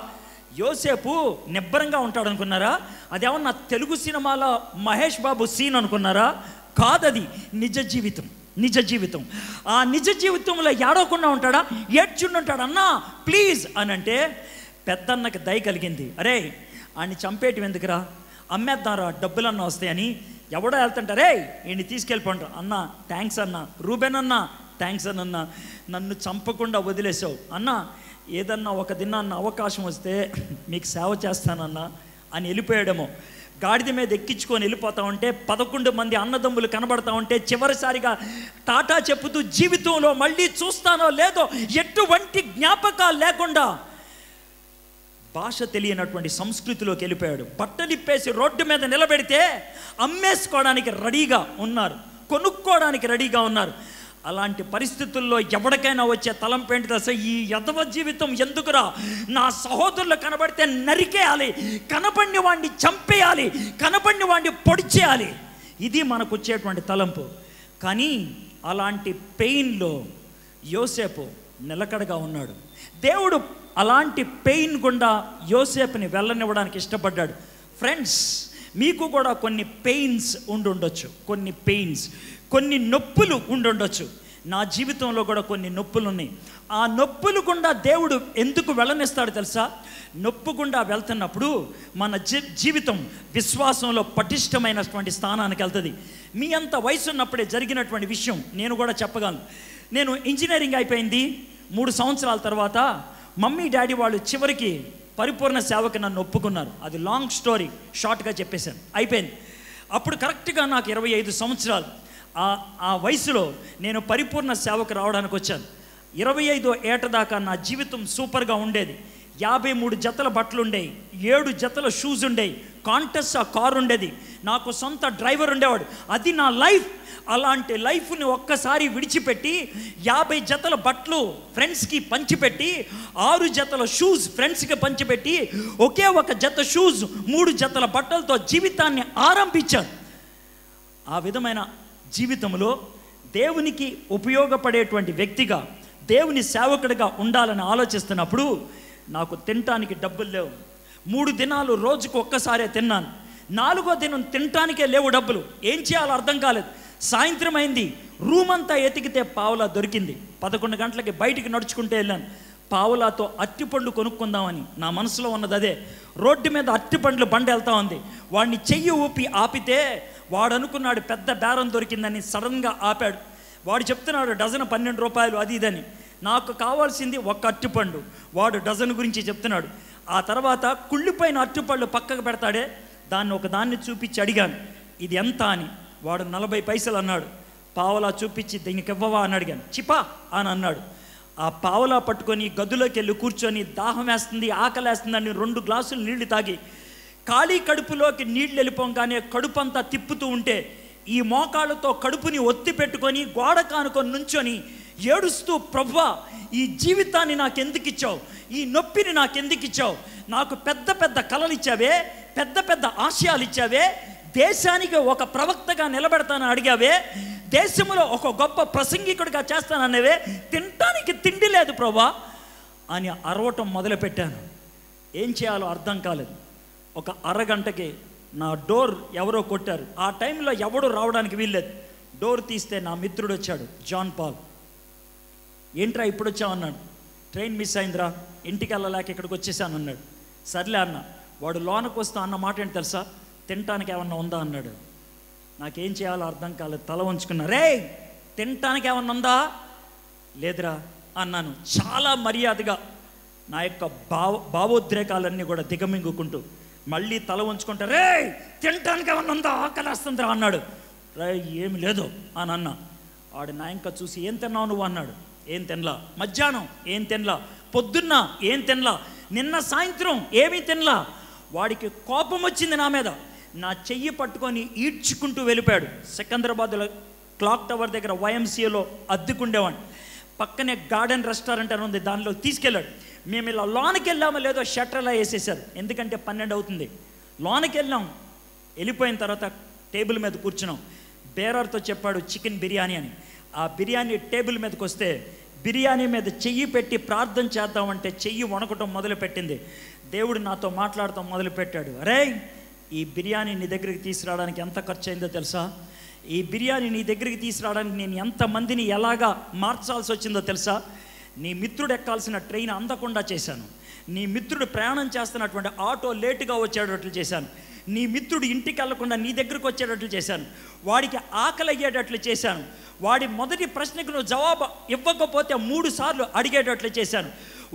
యోసేపు నిబ్బరంగా ఉంటాడు అనుకున్నారా? అదేమన్నా తెలుగు సినిమాలో మహేష్ బాబు సీన్ అనుకున్నారా? కాదది నిజ జీవితం. నిజ జీవితం. ఆ నిజ జీవితంలో ఏడవకుండా ఉంటాడా? ఏడ్చుండుంటాడు. అన్నా ప్లీజ్ అని అంటే పెద్దన్నకి దయ కలిగింది. అరే ఆయన్ని చంపేయటం ఎందుకురా, అమ్మేద్దారా, డబ్బులన్నా వస్తాయని. ఎవడో వెళ్తుంటారే ఈయన్ని తీసుకెళ్ళిపోంటారు. అన్న థ్యాంక్స్ అన్న. రూబెన్ అన్న థ్యాంక్స్ అన్న, నన్ను చంపకుండా వదిలేసావు అన్న. ఏదన్నా ఒక దినాన్న అవకాశం వస్తే మీకు సేవ చేస్తానన్నా అని వెళ్ళిపోయాడేమో. గాడిద మీద ఎక్కించుకొని వెళ్ళిపోతా ఉంటే 11 మంది అన్నదమ్ములు కనబడతా ఉంటే చివరిసారిగా టాటా చెప్పుతూ జీవితంలో మళ్ళీ చూస్తానో లేదో ఎటువంటి జ్ఞాపకాలు లేకుండా భాష తెలియనటువంటి సంస్కృతిలోకి వెళ్ళిపోయాడు. బట్టలిప్పేసి రోడ్డు మీద నిలబెడితే అమ్మేసుకోవడానికి రెడీగా ఉన్నారు, కొనుక్కోవడానికి రెడీగా ఉన్నారు. అలాంటి పరిస్థితుల్లో ఎవరికైనా వచ్చే తలంపేంటి దశ, ఈ యదవ జీవితం ఎందుకురా, నా సహోదరులు కనబడితే నరికేయాలి, కనపడిన వాడిని చంపేయాలి, కనపడిన వాడిని పొడిచేయాలి. ఇది మనకు వచ్చేటువంటి తలంపు. కానీ అలాంటి పెయిన్లో యోసేపు నిలకడగా ఉన్నాడు. దేవుడు అలాంటి పెయిన్ గుండా యోసేపుని వెళ్ళనివ్వడానికి ఇష్టపడ్డాడు. ఫ్రెండ్స్, మీకు కూడా కొన్ని పెయిన్స్ ఉండుండొచ్చు, కొన్ని పెయిన్స్, కొన్ని నొప్పులు ఉండుండొచ్చు. నా జీవితంలో కూడా కొన్ని నొప్పులు ఉన్నాయి. ఆ నొప్పులు గుండా దేవుడు ఎందుకు వెళ్ళనిస్తాడు తెలుసా? నొప్పు గుండా వెళ్తున్నప్పుడు మన జీవితం విశ్వాసంలో పటిష్టమైనటువంటి స్థానానికి వెళ్తుంది. మీ అంత వయసు ఉన్నప్పుడే జరిగినటువంటి విషయం నేను కూడా చెప్పగలను. నేను ఇంజనీరింగ్ అయిపోయింది 3 సంవత్సరాల తర్వాత మమ్మీ డాడీ వాళ్ళు చివరికి పరిపూర్ణ సేవకి నన్ను ఒప్పుకున్నారు. అది లాంగ్ స్టోరీ, షార్ట్గా చెప్పేశాను, అయిపోయింది. అప్పుడు కరెక్ట్గా నాకు 25 సంవత్సరాలు. ఆ వయసులో నేను పరిపూర్ణ సేవకు రావడానికి వచ్చాను. 25వ ఏట దాకా నా జీవితం సూపర్గా ఉండేది. 53 జతల బట్టలు ఉండేవి, 7 జతల షూస్ ఉండేవి, కాంటెస్ ఆ కారు ఉండేది, నాకు సొంత డ్రైవర్ ఉండేవాడు. అది నా లైఫ్. అలాంటి లైఫ్ని ఒక్కసారి విడిచిపెట్టి 50 జతల బట్టలు ఫ్రెండ్స్కి పంచిపెట్టి 6 జతల షూస్ ఫ్రెండ్స్కి పంచిపెట్టి ఒకే ఒక జత షూస్ 3 జతల బట్టలతో జీవితాన్ని ఆరంభించాను. ఆ విధమైన జీవితంలో దేవునికి ఉపయోగపడేటువంటి వ్యక్తిగా, దేవుని సేవకుడిగా ఉండాలని ఆలోచిస్తున్నప్పుడు నాకు తినటానికి డబ్బులు లేవు. 3 దినాలు రోజుకు ఒక్కసారే తిన్నాను. 4వ దినం తినటానికే లేవు డబ్బులు. ఏం చేయాలో అర్థం కాలేదు. సాయంత్రం అయింది, రూమ్ అంతా ఎతికితే పావులా దొరికింది. 11 గంటలకి బయటికి నడుచుకుంటూ వెళ్ళాను. పావులాతో అట్టిపండు కొనుక్కుందామని నా మనసులో ఉన్నది అదే. రోడ్డు మీద అట్టిపండ్లు బండి వెళ్తా ఉంది. వాడిని చెయ్యి ఊపి ఆపితే వాడు అనుకున్నాడు పెద్ద బేరం దొరికిందని, సడన్గా ఆపాడు. వాడు చెప్తున్నాడు డజన్ 12 రూపాయలు అది ఇదని. నాకు కావాల్సింది ఒక అట్టిపండు, వాడు డజన్ గురించి చెప్తున్నాడు. ఆ తర్వాత కుళ్ళిపోయిన అట్టిపళ్ళు పక్కకు పెడతాడే, దాన్ని ఒక దాన్ని చూపించి అడిగాను ఇది ఎంత అని. వాడు 40 పైసలు అన్నాడు. పావలా చూపించి దీనికి ఇవ్వవా అని అడిగాను. చిపా అని అన్నాడు. ఆ పావలా పట్టుకొని గదిలోకి వెళ్ళి కూర్చొని దాహం వేస్తుంది, ఆకలి వేస్తుందని 2 గ్లాసులు నీళ్లు తాగి ఖాళీ కడుపులోకి నీళ్లు వెళ్ళిపోగానే కడుపు అంతా తిప్పుతూ ఉంటే ఈ మోకాళ్ళతో కడుపుని ఒత్తి పెట్టుకొని గోడ కానుకొని నుంచొని ఏడుస్తూ, ప్రభువా ఈ జీవితాన్ని నాకెందుకు ఇచ్చావు, ఈ నొప్పిని నాకెందుకు ఇచ్చావు, నాకు పెద్ద పెద్ద కలలు ఇచ్చావే, పెద్ద పెద్ద ఆశయాలు ఇచ్చావే, దేశానికి ఒక ప్రవక్తగా నిలబెడతానని అడిగావే, దేశంలో ఒక గొప్ప ప్రసంగికుడిగా చేస్తాననేవే, తినటానికి తిండి లేదు ప్రభువా అని అరవటం మొదలుపెట్టాను. ఏం చేయాలో అర్థం కాలేదు. ఒక అరగంటకి నా డోర్ ఎవరో కొట్టారు. ఆ టైంలో ఎవడు రావడానికి వీల్లేదు. డోర్ తీస్తే నా మిత్రుడు వచ్చాడు, జాన్ పాల్. ఏంట్రా ఇప్పుడు వచ్చావు అన్నాడు. ట్రైన్ మిస్ అయిందిరా, ఇంటికి వెళ్ళలేక ఇక్కడికి వచ్చేసాను అన్నాడు. సర్లే అన్న. వాడు లోనకు వస్తా అన్న మాట ఏంటి తెలుసా? తినటానికి ఏమన్నా ఉందా అన్నాడు. నాకేం చేయాలో అర్థం కాలేదు. తల వంచుకున్నా. రే తినటానికి ఏమన్నా ఉందా? లేదురా అన్నాను చాలా మర్యాదగా, నా యొక్క భావోద్రేకాలన్నీ కూడా దిగమింగుకుంటూ. మళ్ళీ తల వంచుకుంటా, రే తినటానికి ఏమన్నా ఉందా, ఆకలేస్తుందిరా అన్నాడు. రే ఏమి లేదు అని అన్నా. వాడు నా ఇంకా చూసి ఏం తిన్నావు నువ్వు అన్నాడు. ఏం తినలా. మధ్యాహ్నం ఏం తినలా. పొద్దున్న ఏం తినలా. నిన్న సాయంత్రం ఏమీ తినలా. వాడికి కోపం వచ్చింది నా మీద. నా చెయ్యి పట్టుకొని ఈడ్చుకుంటూ వెళ్ళిపోయాడు. సికింద్రాబాద్లో క్లాక్ టవర్ దగ్గర YMCAలో అద్దెకుండేవాడిని. పక్కనే గార్డెన్ రెస్టారెంట్ అని ఉంది, దానిలో తీసుకెళ్ళాడు. మేము ఇలా లోనికి వెళ్ళామో లేదో షట్టర్లా వేసేసారు, ఎందుకంటే 12 అవుతుంది. లోనికి వెళ్ళాం. వెళ్ళిపోయిన తర్వాత టేబుల్ మీద కూర్చున్నాం. బేరర్తో చెప్పాడు చికెన్ బిర్యానీ అని. ఆ బిర్యానీ టేబుల్ మీదకి వస్తే బిర్యానీ మీద చెయ్యి పెట్టి ప్రార్థన చేద్దామంటే చెయ్యి వణకటం మొదలుపెట్టింది. దేవుడు నాతో మాట్లాడటం మొదలుపెట్టాడు. అరే, ఈ బిర్యానీ నీ దగ్గరికి తీసుకురావడానికి ఎంత ఖర్చు అయిందో తెలుసా? ఈ బిర్యానీ నీ దగ్గరికి తీసుకురావడానికి నేను ఎంతమందిని ఎలాగా మార్చాల్సి వచ్చిందో తెలుసా? నీ మిత్రుడు ఎక్కాల్సిన ట్రైన్ అందకుండా చేశాను. నీ మిత్రుడు ప్రయాణం చేస్తున్నటువంటి ఆటో లేటుగా వచ్చేటట్లు చేశాను. నీ మిత్రుడు ఇంటికి వెళ్లకుండా నీ దగ్గరకు వచ్చేటట్లు చేశాను. వాడికి ఆకలి అయ్యేటట్లు చేశాను. వాడి మొదటి ప్రశ్నకు నువ్వు జవాబు ఇవ్వకపోతే 3 సార్లు అడిగేటట్లు చేశాను.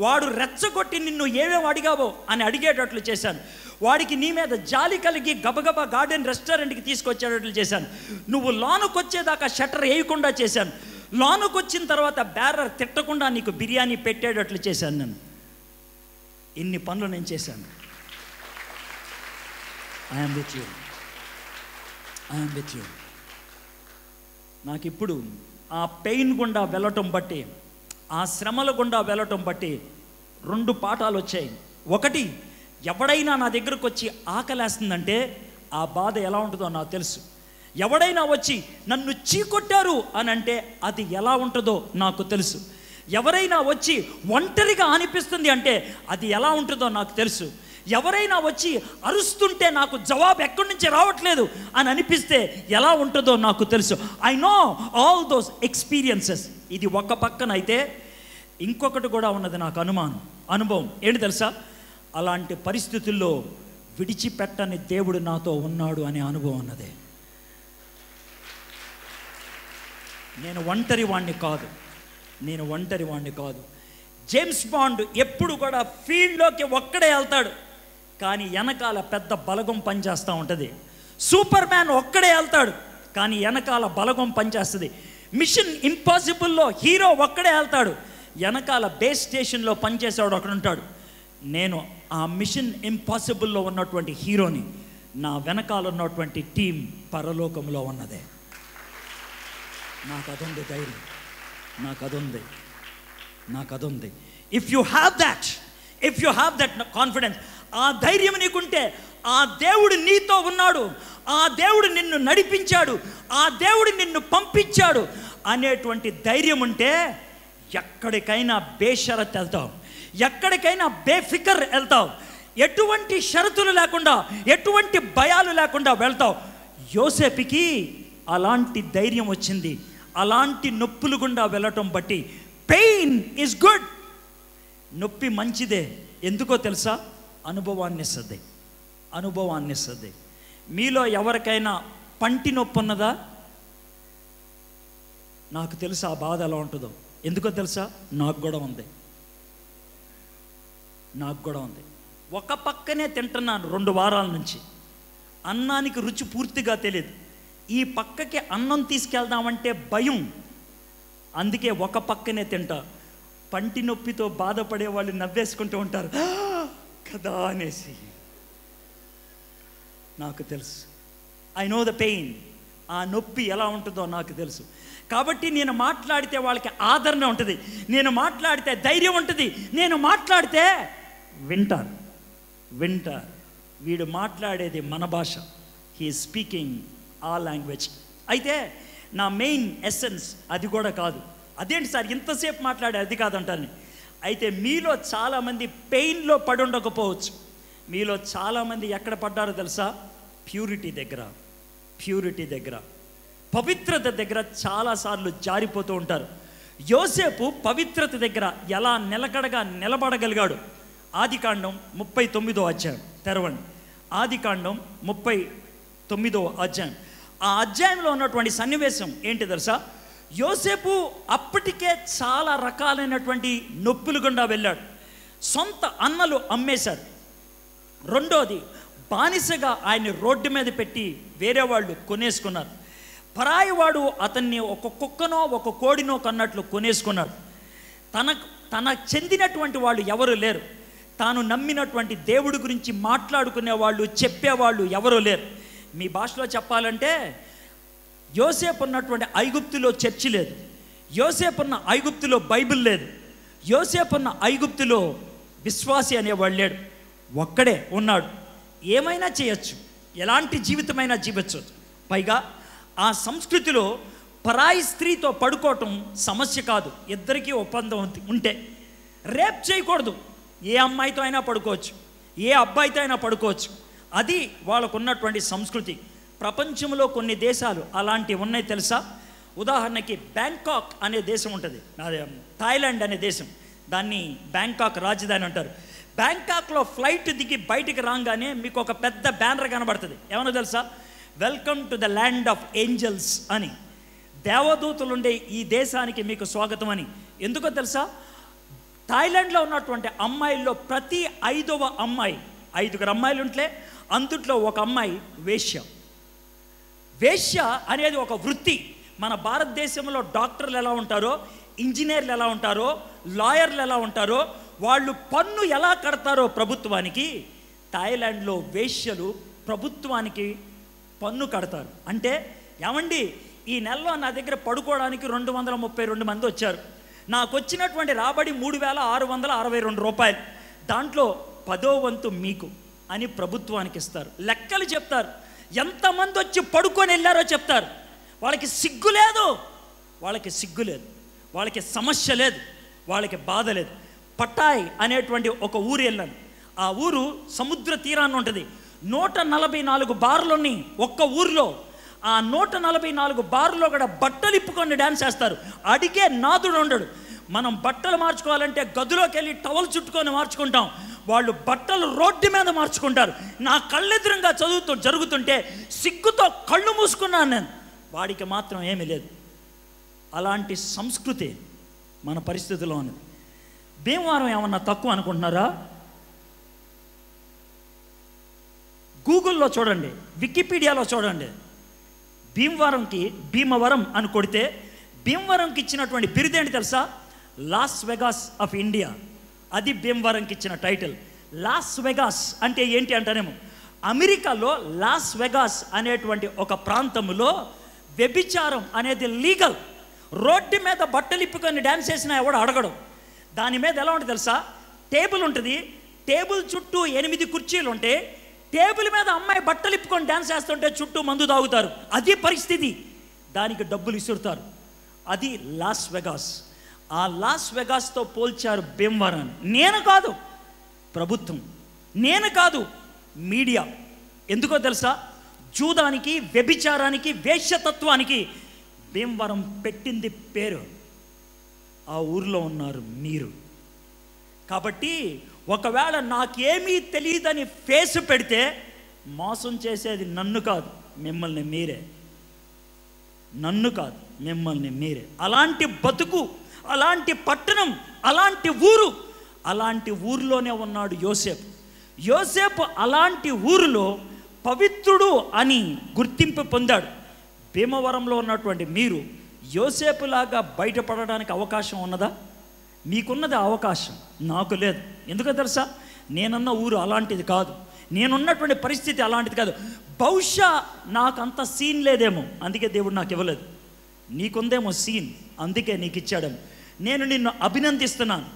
వాడు రెచ్చగొట్టి నిన్ను ఏమేమి అడిగావో అని అడిగేటట్లు చేశాను. వాడికి నీ మీద జాలి కలిగి గబగబా గార్డెన్ రెస్టారెంట్కి తీసుకొచ్చేటట్లు చేశాను. నువ్వు లోనుకు వచ్చేదాకా షట్టర్ వేయకుండా చేశాను. లోనుకు వచ్చిన తర్వాత బ్యారర్ తిట్టకుండా నీకు బిర్యానీ పెట్టేటట్లు చేశాను. నేను ఇన్ని పనులు నేను చేశాను. I'm with you. నాకు ఇప్పుడు ఆ పెయిన్ గుండా వెళ్ళటం బట్టి, ఆ శ్రమల గుండా వెళ్ళటం బట్టి 2 పాఠాలు వచ్చాయి. ఒకటి, ఎవడైనా నా దగ్గరకు వచ్చి ఆకలేస్తుందంటే ఆ బాధ ఎలా ఉంటుందో నాకు తెలుసు. ఎవడైనా వచ్చి నన్ను చీకొట్టారు అని అంటే అది ఎలా ఉంటుందో నాకు తెలుసు. ఎవరైనా వచ్చి ఒంటరిగా అనిపిస్తుంది అంటే అది ఎలా ఉంటుందో నాకు తెలుసు. ఎవరైనా వచ్చి అరుస్తుంటే నాకు జవాబు ఎక్కడి నుంచి రావట్లేదు అని అనిపిస్తే ఎలా ఉంటుందో నాకు తెలుసు. I know all those experiences. ఇది ఒక పక్కన అయితే ఇంకొకటి కూడా ఉన్నది నాకు అనుభవం. ఏంటి తెలుసా? అలాంటి పరిస్థితుల్లో విడిచిపెట్టని దేవుడు నాతో ఉన్నాడు అనే అనుభవం ఉన్నది. నేను ఒంటరి వాణ్ణి కాదు. జేమ్స్ బాండ్ ఎప్పుడు కూడా ఫీల్డ్లోకి ఒక్కడే వెళ్తాడు, కానీ వెనకాల పెద్ద బలగం పనిచేస్తూ ఉంటుంది. సూపర్ మ్యాన్ ఒక్కడే వెళ్తాడు, కానీ వెనకాల బలగం పనిచేస్తుంది. మిషన్ ఇంపాసిబుల్లో హీరో ఒక్కడే వెళ్తాడు, వెనకాల బేస్ స్టేషన్లో పనిచేసేవాడు ఒకడు ఉంటాడు. నేను ఆ మిషన్ ఇంపాసిబుల్లో ఉన్నటువంటి హీరోని, నా వెనకాల ఉన్నటువంటి టీం పరలోకంలో ఉన్నదే. నాకు అదుంది ధైర్యం, నాకు అదుంది. If you have that confidence, ఆ ధైర్యం నీకుంటే, ఆ దేవుడు నీతో ఉన్నాడు, ఆ దేవుడు నిన్ను నడిపించాడు, ఆ దేవుడు నిన్ను పంపించాడు అనేటువంటి ధైర్యం ఉంటే ఎక్కడికైనా బేషరత్ వెళ్తావు, ఎక్కడికైనా బేఫికర్ వెళ్తావు. ఎటువంటి షరతులు లేకుండా, ఎటువంటి భయాలు లేకుండా వెళ్తావు. యోసేపుకి అలాంటి ధైర్యం వచ్చింది. అలాంటి నొప్పులు గుండా వెళ్ళటం బట్టి పెయిన్ ఈజ్ గుడ్. నొప్పి మంచిదే. ఎందుకో తెలుసా? అనుభవాన్ని ఇస్తుంది. మీలో ఎవరికైనా పంటి నొప్పి ఉన్నదా? నాకు తెలుసు ఆ బాధ ఎలా ఉంటుందో. ఎందుకో తెలుసా? నాకు కూడా ఉంది. ఒక పక్కనే తింటున్నాను 2 వారాల నుంచి. అన్నానికి రుచి పూర్తిగా తెలియదు. ఈ పక్కకి అన్నం తీసుకెళ్దామంటే భయం. అందుకే ఒక పక్కనే తింటా. పంటి నొప్పితో బాధపడే వాళ్ళు నవ్వేసుకుంటూ ఉంటారు కదా అనేసి. నాకు తెలుసు. I know the pain. ఆ నొప్పి ఎలా ఉంటుందో నాకు తెలుసు. కాబట్టి నేను మాట్లాడితే వాళ్ళకి ఆదరణ ఉంటుంది, నేను మాట్లాడితే ధైర్యం ఉంటుంది, నేను మాట్లాడితే వింటారు. వీడు మాట్లాడేది మన భాష. హీ ఈజ్ స్పీకింగ్ ఆ లాంగ్వేజ్. అయితే నా మెయిన్ ఎసెన్స్ అది కూడా కాదు. అదేంటి సార్ ఇంతసేపు మాట్లాడే అది కాదంటాను. అయితే మీలో చాలామంది పెయిన్లో పడి ఉండకపోవచ్చు. మీలో చాలామంది ఎక్కడ పడ్డారో తెలుసా? ప్యూరిటీ దగ్గర, పవిత్రత దగ్గర చాలాసార్లు జారిపోతూ ఉంటారు. యోసేపు పవిత్రత దగ్గర ఎలా నిలకడగా నిలబడగలిగాడు? ఆదికాండం 39వ అధ్యాయం తెరవండి. ఆదికాండం 39వ అధ్యాయం. ఆ అధ్యాయంలో ఉన్నటువంటి సన్నివేశం ఏంటి తెలుసా? యోసేపు అప్పటికే చాలా రకాలైనటువంటి నొప్పులు గుండా వెళ్ళాడు. సొంత అన్నలు అమ్మేశారు. రెండోది, బానిసగా ఆయన్ని రోడ్డు మీద పెట్టి వేరే వాళ్ళు కొనేసుకున్నారు. పరాయివాడు అతన్ని ఒక కుక్కనో ఒక కోడినో కన్నట్లు కొనేసుకున్నాడు. తనకు చెందినటువంటి వాళ్ళు ఎవరు లేరు. తాను నమ్మినటువంటి దేవుడి గురించి మాట్లాడుకునే వాళ్ళు, చెప్పేవాళ్ళు ఎవరూ లేరు. మీ భాషలో చెప్పాలంటే యోసేపు ఉన్నటువంటి ఐగుప్తులో చర్చి లేదు, యోసేపు ఉన్న ఐగుప్తులో బైబిల్ లేదు, యోసేపు ఉన్న ఐగుప్తులో విశ్వాసి అనేవాడు లేడు. ఒక్కడే ఉన్నాడు. ఏమైనా చేయొచ్చు, ఎలాంటి జీవితమైనా జీవించవచ్చు. పైగా ఆ సంస్కృతిలో పరాయి స్త్రీతో పడుకోవటం సమస్య కాదు. ఇద్దరికీ ఒప్పందం ఉంటే రేప్ చేయకూడదు. ఏ అమ్మాయితో అయినా పడుకోవచ్చు. ఏ అబ్బాయితో అయినా పడుకోవచ్చు. అది వాళ్ళకు ఉన్నటువంటి సంస్కృతి. ప్రపంచంలో కొన్ని దేశాలు అలాంటివి ఉన్నాయి తెలుసా? ఉదాహరణకి బ్యాంకాక్ అనే దేశం ఉంటుంది, అదే థాయిలాండ్ అనే దేశం, దాన్ని బ్యాంకాక్ రాజధాని అంటారు. బ్యాంకాక్లో ఫ్లైట్ దిగి బయటికి రాగానే మీకు ఒక పెద్ద బ్యానర్ కనబడుతుంది. ఏమన్నా తెలుసా? Welcome to the land of angels అని, దేవదూతలుండే ఈ దేశానికి మీకు స్వాగతం అని. ఎందుకో తెలుసా? థాయిలాండ్లో ఉన్నటువంటి అమ్మాయిల్లో ప్రతి 5వ అమ్మాయి, 5 అమ్మాయిలు ఉంటే అందుట్లో ఒక అమ్మాయి వేశ్య. వేశ్య అనేది ఒక వృత్తి. మన భారతదేశంలో డాక్టర్లు ఎలా ఉంటారో, ఇంజనీర్లు ఎలా ఉంటారో, లాయర్లు ఎలా ఉంటారో, వాళ్ళు పన్ను ఎలా కడతారో ప్రభుత్వానికి, థాయిలాండ్లో వేశ్యలు ప్రభుత్వానికి పన్ను కడతారు. అంటే ఏమండి, ఈ నెలలో నా దగ్గర పడుకోవడానికి 232 మంది వచ్చారు, నాకు వచ్చినటువంటి రాబడి 3662 రూపాయలు, దాంట్లో 10వ వంతు మీకు అని ప్రభుత్వానికి ఇస్తారు. లెక్కలు చెప్తారు, ఎంతమంది వచ్చి పడుకొని వెళ్ళారో చెప్తారు. వాళ్ళకి సిగ్గు లేదు, వాళ్ళకి సిగ్గు లేదు, వాళ్ళకి సమస్య లేదు, వాళ్ళకి బాధ లేదు. పటాయ్ అనేటువంటి ఒక ఊరు వెళ్ళాను. ఆ ఊరు సముద్ర తీరాన్ని ఉంటుంది. 144 బార్లుని ఒక్క ఊరిలో. ఆ 144 బార్లో కూడా బట్టలు ఇప్పుకొని డ్యాన్స్ చేస్తారు. అడిగే నాదుడు ఉండడు. మనం బట్టలు మార్చుకోవాలంటే గదిలోకి వెళ్ళి టవల్ చుట్టుకొని మార్చుకుంటాం, వాళ్ళు బట్టలు రోడ్డు మీద మార్చుకుంటారు. నా కళ్ళెదురుగా జరుగుతుంటే సిగ్గుతో కళ్ళు మూసుకున్నాను నేను. వాడికి మాత్రం ఏమీ లేదు. అలాంటి సంస్కృతి మన పరిస్థితిలో ఉన్నది. భీమవరం ఏమన్నా తక్కువ అనుకుంటున్నారా? గూగుల్లో చూడండి, వికీపీడియాలో చూడండి. భీమవరం అని కొడితే భీమవరంకి ఇచ్చినటువంటి బిరుదేంటి తెలుసా? Las Vegas of India. అది భీమవరంకి ఇచ్చిన టైటిల్. లాస్ వెగాస్ అంటే ఏంటి అంటారేమో, అమెరికాలో లాస్ వెగాస్ అనేటువంటి ఒక ప్రాంతంలో వ్యభిచారం అనేది లీగల్. రోడ్డు మీద బట్టలు ఇప్పుకొని డ్యాన్స్ చేసినా ఎవడు అడగడు. దాని మీద ఎలా ఉంటుంది తెలుసా? టేబుల్ ఉంటుంది, టేబుల్ చుట్టూ 8 కుర్చీలు ఉంటాయి. టేబుల్ మీద అమ్మాయి బట్టలు ఇప్పుకొని డ్యాన్స్ చేస్తుంటే చుట్టూ మందు తాగుతారు. అది పరిస్థితి. దానికి డబ్బులు ఇసురుతారు. అది లాస్ వెగాస్. ఆ లాస్ వెగాస్తో పోల్చారు భీమవరాన్ని. నేను కాదు ప్రభుత్వం, నేను కాదు మీడియా. ఎందుకో తెలుసా? జూదానికి, వ్యభిచారానికి, వేశ్యతత్వానికి భీమవరం పెట్టింది పేరు. ఆ ఊరిలో ఉన్నారు మీరు. కాబట్టి ఒకవేళ నాకేమీ తెలియదని ఫేస్ పెడితే మోసం చేసేది నన్ను కాదు, మిమ్మల్ని మీరే. నన్ను కాదు, మిమ్మల్ని మీరే. అలాంటి బతుకు, అలాంటి పట్టణం, అలాంటి ఊరు, అలాంటి ఊరిలోనే ఉన్నాడు యోసేపు. యోసేపు అలాంటి ఊరిలో పవిత్రుడు అని గుర్తింపు పొందాడు. భీమవరంలో ఉన్నటువంటి మీరు యోసేపులాగా బయటపడడానికి అవకాశం ఉన్నదా? మీకున్నది అవకాశం, నాకు లేదు. ఎందుకో తెలుసా? నేనున్న ఊరు అలాంటిది కాదు, నేనున్నటువంటి పరిస్థితి అలాంటిది కాదు. బహుశా నాకు అంత సీన్ లేదేమో, అందుకే దేవుడు నాకు ఇవ్వలేదు. నీకుందేమో సీన్, అందుకే నీకు ఇచ్చాడేమో. నేను నిన్ను అభినందిస్తున్నాను.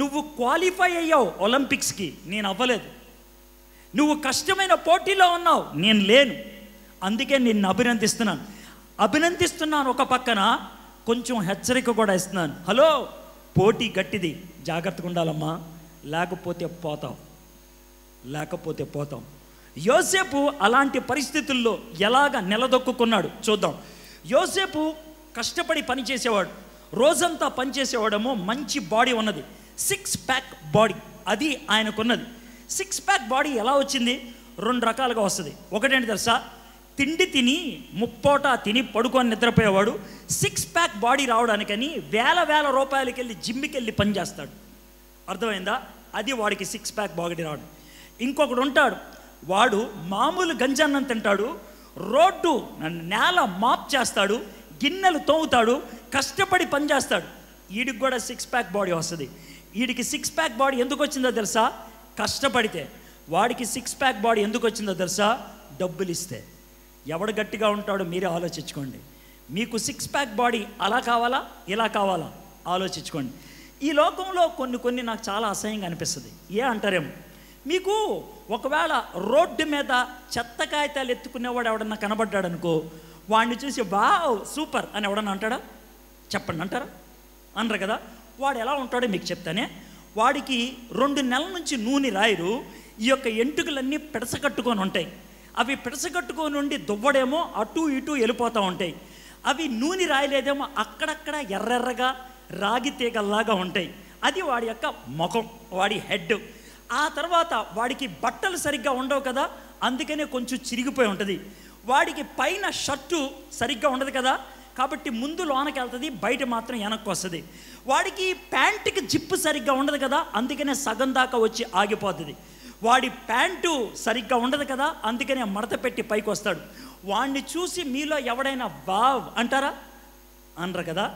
నువ్వు క్వాలిఫై అయ్యావు ఒలింపిక్స్కి, నేను అవ్వలేదు. నువ్వు కష్టమైన పోటీలో ఉన్నావు, నేను లేను. అందుకే నిన్ను అభినందిస్తున్నాను. ఒక పక్కన కొంచెం హెచ్చరిక కూడా ఇస్తున్నాను. హలో, పోటీ గట్టిది, జాగ్రత్తగా ఉండాలమ్మా, లేకపోతే పోతాం. యోసేపు అలాంటి పరిస్థితుల్లో ఎలాగ నిలదొక్కున్నాడు చూద్దాం. యోసేపు కష్టపడి పనిచేసేవాడు, రోజంతా పనిచేసేవాడేమో. మంచి బాడీ ఉన్నది, 6 ప్యాక్ బాడీ, అది ఆయనకున్నది. 6 ప్యాక్ బాడీ ఎలా వచ్చింది? 2 రకాలుగా వస్తుంది. ఒకటేంటి తెలుసా? తిండి తిని ముప్పోట తిని పడుకొని నిద్రపోయేవాడు 6 ప్యాక్ బాడీ రావడానికని వేల రూపాయలకి వెళ్ళి జిమ్కి వెళ్ళి పనిచేస్తాడు. అర్థమైందా? అది వాడికి 6 ప్యాక్ బాడీ రావడం. ఇంకొకడు ఉంటాడు, వాడు మామూలు గంజన్నం తింటాడు, రోడ్డు నేల మాప్ చేస్తాడు, గిన్నెలు తోముతాడు, కష్టపడి పనిచేస్తాడు. వీడికి కూడా 6 ప్యాక్ బాడీ వస్తుంది. వీడికి 6 ప్యాక్ బాడీ ఎందుకు వచ్చిందో తెలుసా? కష్టపడితే. వాడికి 6 ప్యాక్ బాడీ ఎందుకు వచ్చిందో తెలుసా? డబ్బులు ఇస్తే. ఎవడు గట్టిగా ఉంటాడో మీరే ఆలోచించుకోండి. మీకు 6 ప్యాక్ బాడీ అలా కావాలా, ఇలా కావాలా? ఆలోచించుకోండి. ఈ లోకంలో కొన్ని నాకు చాలా అసహ్యంగా అనిపిస్తుంది. అంటారేమో, మీకు ఒకవేళ రోడ్డు మీద చెత్త కాగితాలు ఎత్తుకునేవాడు ఎవడన్నా కనబడ్డాడు అనుకో, వాడిని చూసి వావ్ సూపర్ అని ఎవడన్నా అంటాడా? చెప్పండి, అంటారా? అనరు కదా. వాడు ఎలా ఉంటాడో మీకు చెప్తానే. వాడికి 2 నెలల నుంచి నూనె రాయరు. ఈ యొక్క ఎంటుకలన్నీ పిడసకట్టుకొని ఉంటాయి. అవి పిడసకట్టుకొని ఉండి దువ్వడేమో అటు ఇటు వెళ్ళిపోతూ ఉంటాయి. అవి నూనె రాయలేదేమో అక్కడక్కడ ఎర్రెర్రగా రాగి తీగల్లాగా ఉంటాయి. అది వాడి యొక్క ముఖం, వాడి హెడ్. ఆ తర్వాత వాడికి బట్టలు సరిగ్గా ఉండవు కదా, అందుకనే కొంచెం చిరిగిపోయి ఉంటుంది. వాడికి పైన షర్టు సరిగ్గా ఉండదు కదా, కాబట్టి ముందు లోనకి వెళ్తుంది, బయట మాత్రం వెనక్కి వస్తుంది. వాడికి ప్యాంటుకి జిప్పు సరిగ్గా ఉండదు కదా, అందుకనే సగం దాకా వచ్చి ఆగిపోతుంది. వాడి ప్యాంటు సరిగ్గా ఉండదు కదా, అందుకనే మడత పెట్టి పైకి వస్తాడు. వాడిని చూసి మీలో ఎవడైనా వావ్ అంటారా? అనరు కదా.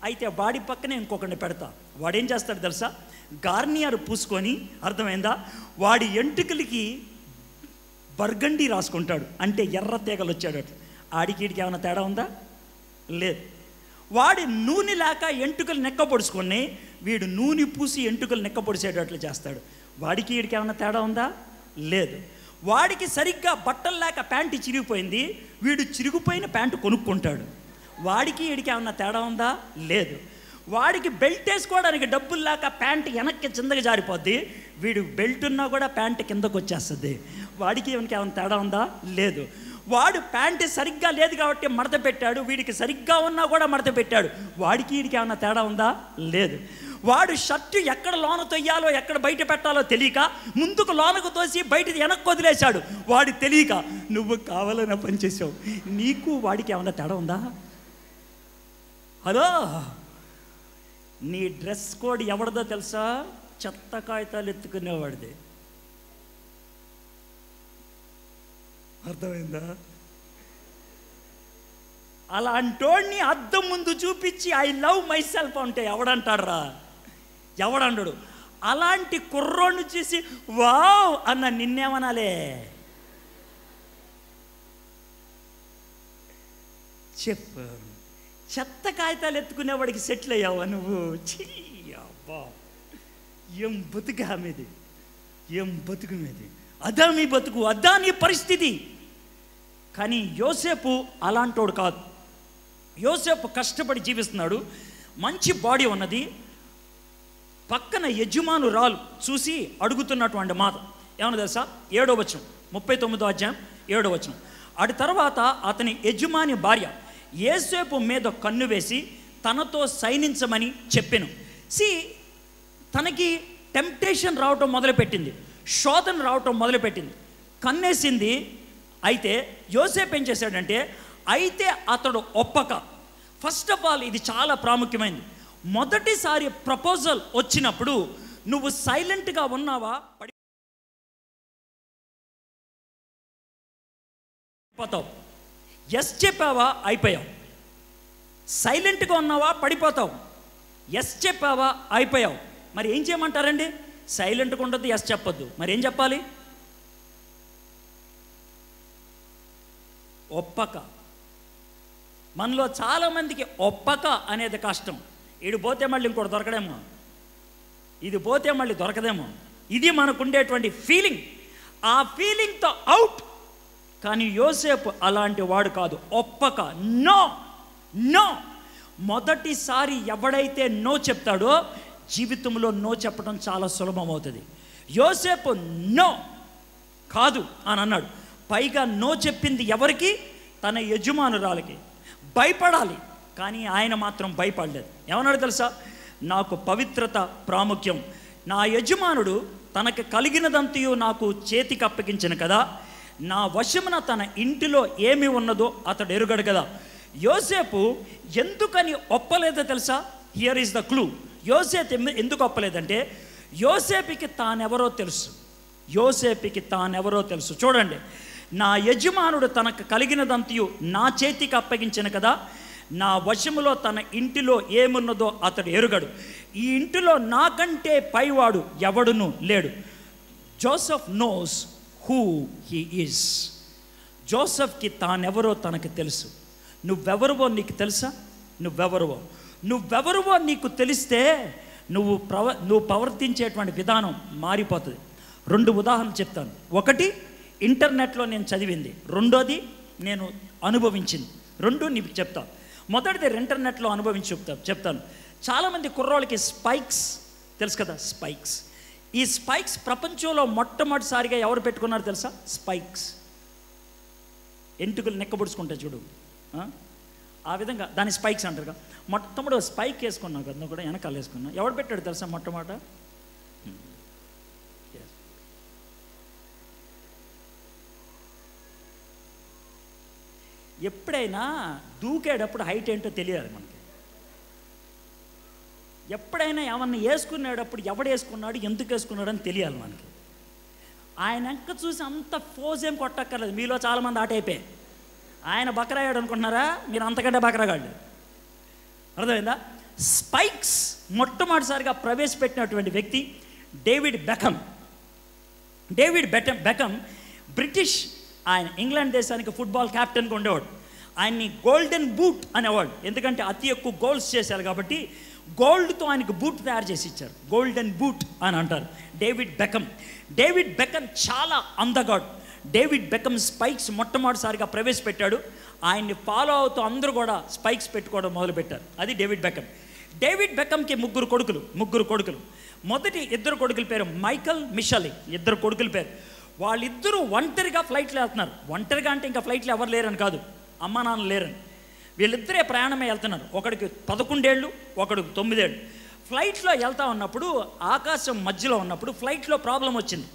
అయితే వాడి పక్కనే ఇంకొకరిని పెడతా. వాడేం చేస్తాడు తెలుసా? గార్నియర్ పూసుకొని, అర్థమైందా, వాడి ఎంటుకలకి బర్గండి రాసుకుంటాడు. అంటే ఎర్ర తీగలు వచ్చాడు. ఆడికి ఏమైనా తేడా ఉందా? లేదు. వాడి నూనె లేక ఎంటుకలు నెక్క పొడుచుకొని వీడు నూనె పూసి ఎంటుకలు నెక్క పొడిచేటట్లు చేస్తాడు. వాడికి వీడికి ఏమైనా తేడా ఉందా? లేదు. వాడికి సరిగ్గా బట్టలు లేక ప్యాంటు చిరిగిపోయింది, వీడు చిరిగిపోయిన ప్యాంటు కొనుక్కుంటాడు. వాడికి వీడికి ఏమన్నా తేడా ఉందా? లేదు. వాడికి బెల్ట్ వేసుకోవడానికి డబ్బులు లేక ప్యాంటు వెనక్కి కిందకి జారిపోద్ది, వీడు బెల్ట్ ఉన్నా కూడా ప్యాంటు కిందకు వచ్చేస్తుంది. వాడికి వీడికి ఏమైనా తేడా ఉందా? లేదు. వాడు ప్యాంటు సరిగ్గా లేదు కాబట్టి మడత పెట్టాడు, వీడికి సరిగ్గా ఉన్నా కూడా మడత పెట్టాడు. వాడికి వీడికి ఏమైనా తేడా ఉందా? లేదు. వాడు షర్టు ఎక్కడ లోన తొయ్యాలో ఎక్కడ బయట పెట్టాలో తెలియక ముందుకు లోనకు తోసి బయట వెనక్కి వదిలేశాడు. వాడు తెలియక నువ్వు కావాలని పనిచేసావు. నీకు వాడికి ఏమైనా తేడా ఉందా? హలో, నీ డ్రెస్ కోడ్ ఎవరిదో తెలుసా? చెత్త కాగితాలు ఎత్తుకునేవాడిది. అర్థమైందా? అలాంటోడిని అద్దం ముందు చూపించి ఐ లవ్ మై సెల్ఫ్ అంటే ఎవడంటాడరా? ఎవడండడు? అలాంటి కుర్రోడిని చూసి వావ్ అన్న నిన్నేమనాలే? చెప్పు. చెత్త కాగితాలు ఎత్తుకునేవాడికి సెటిల్ అయ్యావా నువ్వు? అబ్బా, ఏం బతుకు మీది, ఏం బతుకు మీది. అదా మీ బతుకు, అదా నీ పరిస్థితి. కానీ యోసేపు అలాంటోడు కాదు. యోసేపు కష్టపడి జీవిస్తున్నాడు, మంచి బాడీ ఉన్నది. పక్కన యజమానురాలు చూసి అడుగుతున్నటువంటి మాట ఏమన్నా తెలుసా? 7వ వచనం, 39వ అధ్యాయం 7వ వచనం. అటు తర్వాత అతని యజమాని భార్య యోసేపు మీద కన్ను వేసి తనతో సైనించమని చెప్పెను. తనకి టెంప్టేషన్ రావటం మొదలుపెట్టింది, శోధన రావటం మొదలుపెట్టింది, కన్నేసింది. అయితే యోసేపు ఏం చేశాడంటే, అయితే అతడు ఒప్పక. ఫస్ట్ ఆఫ్ ఆల్ ఇది చాలా ప్రాముఖ్యమైనది. మొదటిసారి ప్రపోజల్ వచ్చినప్పుడు నువ్వు సైలెంట్గా ఉన్నావా? పడిపోతావు. ఎస్ చెప్పావా? అయిపోయావు. సైలెంట్గా ఉన్నావా? పడిపోతావు. ఎస్ చెప్పావా? అయిపోయావు. మరి ఏం చేయమంటారండి? సైలెంట్గా ఉండద్దు, ఎస్ చెప్పొద్దు. మరి ఏం చెప్పాలి? ఒప్పక. మనలో చాలామందికి ఒప్పక అనేది కష్టం. ఇది పోతే మళ్ళీ ఇంకోటి దొరకడేమో, ఇది పోతే మళ్ళీ దొరకదేమో, ఇది మనకుండేటువంటి ఫీలింగ్. ఆ ఫీలింగ్తో అవుట్. కానీ యోసేపు అలాంటి వాడు కాదు. ఒప్పక, నో నో. మొదటిసారి ఎవడైతే నో చెప్తాడో జీవితంలో నో చెప్పడం చాలా సులభం అవుతుంది. యోసేపు నో కాదు అని అన్నాడు. పైగా నో చెప్పింది ఎవరికి? తన యజమానురాలకి. భయపడాలి, కానీ ఆయన మాత్రం భయపడలేదు. ఏమన్నాడు తెలుసా? నాకు పవిత్రత ప్రాముఖ్యం. నా యజమానుడు తనకు కలిగినదంతయు నాకు చేతికి అప్పగించిన కదా, నా వశమున తన ఇంటిలో ఏమి ఉన్నదో అతడు ఎరుగడు కదా. యోసేపు ఎందుకని ఒప్పలేదో తెలుసా? Here is the clue. యోసేపు ఎందుకు ఒప్పలేదంటే, యోసేపుకి తానెవరో తెలుసు. యోసేపుకి తానెవరో తెలుసు. చూడండి, నా యజమానుడు తనకు కలిగినదంతయు నా చేతికి అప్పగించిన కదా, నా వశములో తన ఇంటిలో ఏమున్నదో అతడు ఎరుగడు. ఈ ఇంటిలో నాకంటే పైవాడు ఎవడును లేడు. Joseph knows who he is. జోసెఫ్కి తానెవరో తనకు తెలుసు. నువ్వెవరువో నీకు తెలుసా? నువ్వెవరువో నీకు తెలిస్తే నువ్వు ప్రవర్తించేటువంటి విధానం మారిపోతుంది. 2 ఉదాహరణలు చెప్తాను. ఒకటి ఇంటర్నెట్లో నేను చదివింది, రెండోది నేను అనుభవించింది. 2 నీకు చెప్తాను. మొదటిది ఇంటర్నెట్లో అనుభవించి చెప్తాను. చాలామంది కుర్రోళ్ళకి స్పైక్స్ తెలుసు కదా, స్పైక్స్. ఈ స్పైక్స్ ప్రపంచంలో మొట్టమొదటిసారిగా ఎవరు పెట్టుకున్నారు తెలుసా? స్పైక్స్. ఎంటుకలు నెక్కబుడుచుకుంటాయి చూడు, ఆ విధంగా దాని స్పైక్స్ అంటారు. మొట్టమొదటి స్పైక్ వేసుకున్నావు కదా, కూడా వెనకాల వేసుకున్నా. ఎవడు పెట్టాడు తెలుసా మొట్టమొదట? ఎప్పుడైనా దూకేటప్పుడు హైట్ ఏంటో తెలియాలి మనకి. ఎప్పుడైనా ఏమన్నా వేసుకునేటప్పుడు ఎవడు వేసుకున్నాడు, ఎందుకు వేసుకున్నాడు అని తెలియాలి మనకి. ఆయన వెనక చూసి అంత ఫోజ్ ఏం కొట్టక్కర్లేదు. మీలో చాలామంది ఆటైపోయాయి. ఆయన బకరాయాడు అనుకుంటున్నారా? మీరు అంతకంటే బకరాగాళ్ళు. అర్థమైందా? స్పైక్స్ మొట్టమొదటిసారిగా ప్రవేశపెట్టినటువంటి వ్యక్తి David become. David become British, ఆయన ఇంగ్లాండ్ దేశానికి ఫుట్బాల్ క్యాప్టెన్గా ఉండేవాడు. ఆయన్ని గోల్డెన్ బూట్ అనేవాడు, ఎందుకంటే అతి ఎక్కువ గోల్స్ చేశారు కాబట్టి గోల్డ్తో ఆయనకు బూట్ తయారు చేసి ఇచ్చారు. గోల్డెన్ బూట్ అని అంటారు. డేవిడ్ బెకమ్ చాలా అందగాడు. డేవిడ్ బెకమ్ స్పైక్స్ మొట్టమొదటిసారిగా ప్రవేశపెట్టాడు. ఆయన్ని ఫాలో అవుతూ అందరూ కూడా స్పైక్స్ పెట్టుకోవడం మొదలుపెట్టారు. అది డేవిడ్ బెకమ్కి ముగ్గురు కొడుకులు. మొదటి ఇద్దరు కొడుకుల పేరు మైకల్, మిషెల్. ఇద్దరు కొడుకుల పేరు. వాళ్ళిద్దరూ ఒంటరిగా ఫ్లైట్లో వెళ్తున్నారు. ఒంటరిగా అంటే ఇంకా ఫ్లైట్లో ఎవరు లేరని కాదు, అమ్మ నాన్న లేరని. వీళ్ళిద్దరే ప్రయాణమే వెళ్తున్నారు. ఒకడికి 11 ఏళ్ళు, ఒకడికి 9 ఏళ్ళు. ఫ్లైట్లో వెళ్తా ఉన్నప్పుడు, ఆకాశం మధ్యలో ఉన్నప్పుడు ఫ్లైట్లో ప్రాబ్లం వచ్చింది.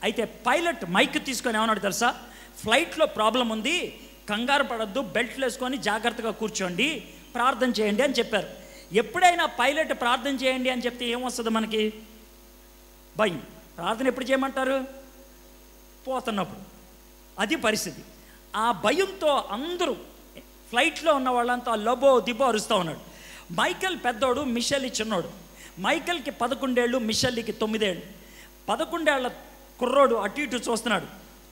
అయితే పైలట్ మైక్ తీసుకొని ఏమన్నాడు తెలుసా? ఫ్లైట్లో ప్రాబ్లం ఉంది, కంగారు పడద్దు, బెల్ట్లు వేసుకొని జాగ్రత్తగా కూర్చోండి, ప్రార్థన చేయండి అని చెప్పారు. ఎప్పుడైనా పైలట్ ప్రార్థన చేయండి అని చెప్తే ఏమొస్తుంది మనకి? భయం. ప్రార్థన ఎప్పుడు చేయమంటారు? పోతున్నప్పుడు. అది పరిస్థితి. ఆ భయంతో అందరూ ఫ్లైట్లో ఉన్న వాళ్ళంతా లబో దిబో అరుస్తూ ఉన్నాడు. మైకల్ పెద్దోడు, మిషెల్ చిన్నోడు. మైకల్కి 11 ఏళ్ళు, మిషెల్కి 9 ఏళ్ళు. 11 ఏళ్ల కుర్రోడు అటు ఇటు చూస్తున్నాడు.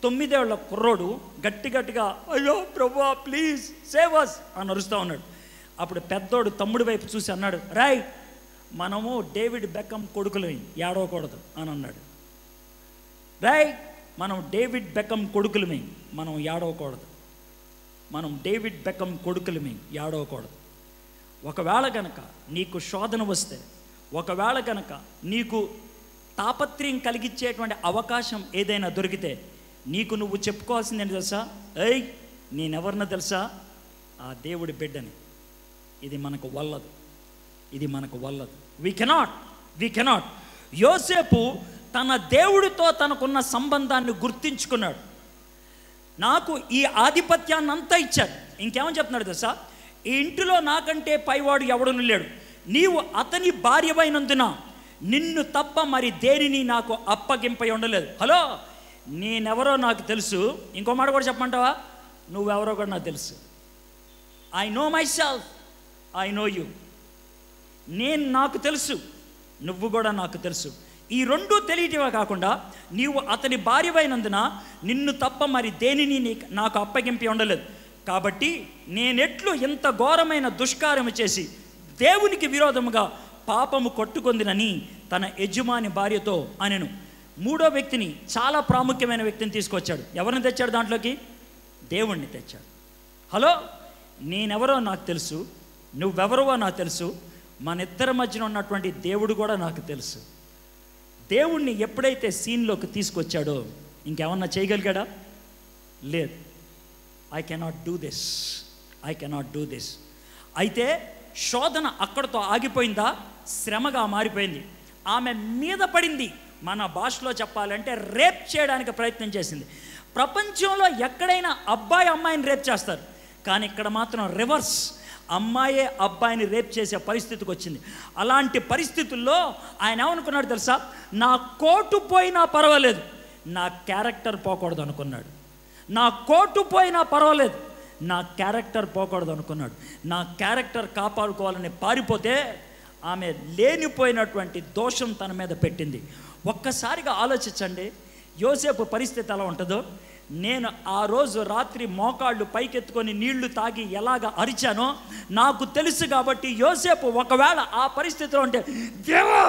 9 ఏళ్ల కుర్రోడు గట్టిగా అయ్యో ప్రభువా ప్లీజ్ సేవ్ us అని అరుస్తూ ఉన్నాడు. అప్పుడు పెద్దోడు తమ్ముడి వైపు చూసి అన్నాడు, రాయ్ మనము డేవిడ్ బెకమ్ కొడుకులమే, ఏడవకూడదు అని అన్నాడు. రాయ్ మనం డేవిడ్ బెకమ్ కొడుకులమే, మనం ఏడవకూడదు. మనం డేవిడ్ బెకమ్ కొడుకులమే, ఏడవకూడదు. ఒకవేళ కనుక నీకు శోధన వస్తే, ఒకవేళ కనుక నీకు తాపత్రయం కలిగించేటువంటి అవకాశం ఏదైనా దొరికితే నీకు నువ్వు చెప్పుకోవాల్సింది ఏంటి తెలుసా? నేనెవరినో తెలుసా? ఆ దేవుడి బిడ్డని. ఇది మనకు వల్లదు. We cannot. యోసేపు తన దేవుడితో తనకున్న సంబంధాన్ని గుర్తించుకున్నాడు. నాకు ఈ ఆధిపత్యాన్ని అంతా ఇచ్చాడు. ఇంకేమని చెప్తున్నాడు తెలుసా? ఈ ఇంటిలో నాకంటే పైవాడు ఎవడను లేడు. నీవు అతని భార్యవైనందున నిన్ను తప్ప మరి దేనిని నాకు అప్పగింపై ఉండలేదు. హలో, నేనెవరో నాకు తెలుసు. ఇంకో మాట కూడా చెప్పమంటావా? నువ్వెవరో కూడా నాకు తెలుసు. I know my self, I know you. నాకు తెలుసు, నువ్వు కూడా నాకు తెలుసు. ఈ రెండూ తెలియటివే కాకుండా నీవు అతని భార్యవైనందున నిన్ను తప్ప మరి దేనిని నాకు అప్పగింపి ఉండలేదు. కాబట్టి నేనెట్లు ఇంత ఘోరమైన దుష్కార్యము చేసి దేవునికి విరోధముగా పాపము కొట్టుకొందినని తన యజమాని భార్యతో అనెను. మూడో వ్యక్తిని, చాలా ప్రాముఖ్యమైన వ్యక్తిని తీసుకొచ్చాడు. ఎవరిని తెచ్చాడు దాంట్లోకి? దేవుణ్ణి తెచ్చాడు. హలో, నేనెవరో నాకు తెలుసు, నువ్వెవరో నాకు తెలుసు, మన ఇద్దరి మధ్యన ఉన్నటువంటి దేవుడు కూడా నాకు తెలుసు. దేవుణ్ణి ఎప్పుడైతే సీన్లోకి తీసుకొచ్చాడో ఇంకేమన్నా చేయగలిగాడా? లేదు. I cannot do this. అయితే శోధన అక్కడితో ఆగిపోయిందా? శ్రమగా మారిపోయింది. ఆమె మీద పడింది. మన భాషలో చెప్పాలంటే రేప్ చేయడానికి ప్రయత్నం చేసింది. ప్రపంచంలో ఎక్కడైనా అబ్బాయి అమ్మాయిని రేప్ చేస్తారు, కానీ ఇక్కడ మాత్రం రివర్స్. అమ్మాయే అబ్బాయిని రేప్ చేసే పరిస్థితికి వచ్చింది. అలాంటి పరిస్థితుల్లో ఆయన ఏమనుకున్నాడు తెలుసా? నా కోటు పోయినా పర్వాలేదు, నా క్యారెక్టర్ పోకూడదు అనుకున్నాడు. నా కోటు పోయినా పర్వాలేదు, నా క్యారెక్టర్ పోకూడదు అనుకున్నాడు. నా క్యారెక్టర్ కాపాడుకోవాలని పారిపోతే ఆమె లేనిపోయినటువంటి దోషం తన మీద పెట్టింది. ఒక్కసారిగా ఆలోచించండి, యోసేపు పరిస్థితి ఎలా ఉంటుందో. నేను ఆ రోజు రాత్రి మోకాళ్ళు పైకెత్తుకొని నీళ్లు తాగి ఎలాగ అరిచానో నాకు తెలుసు. కాబట్టి యోసేపు ఒకవేళ ఆ పరిస్థితిలో ఉంటే, దేవా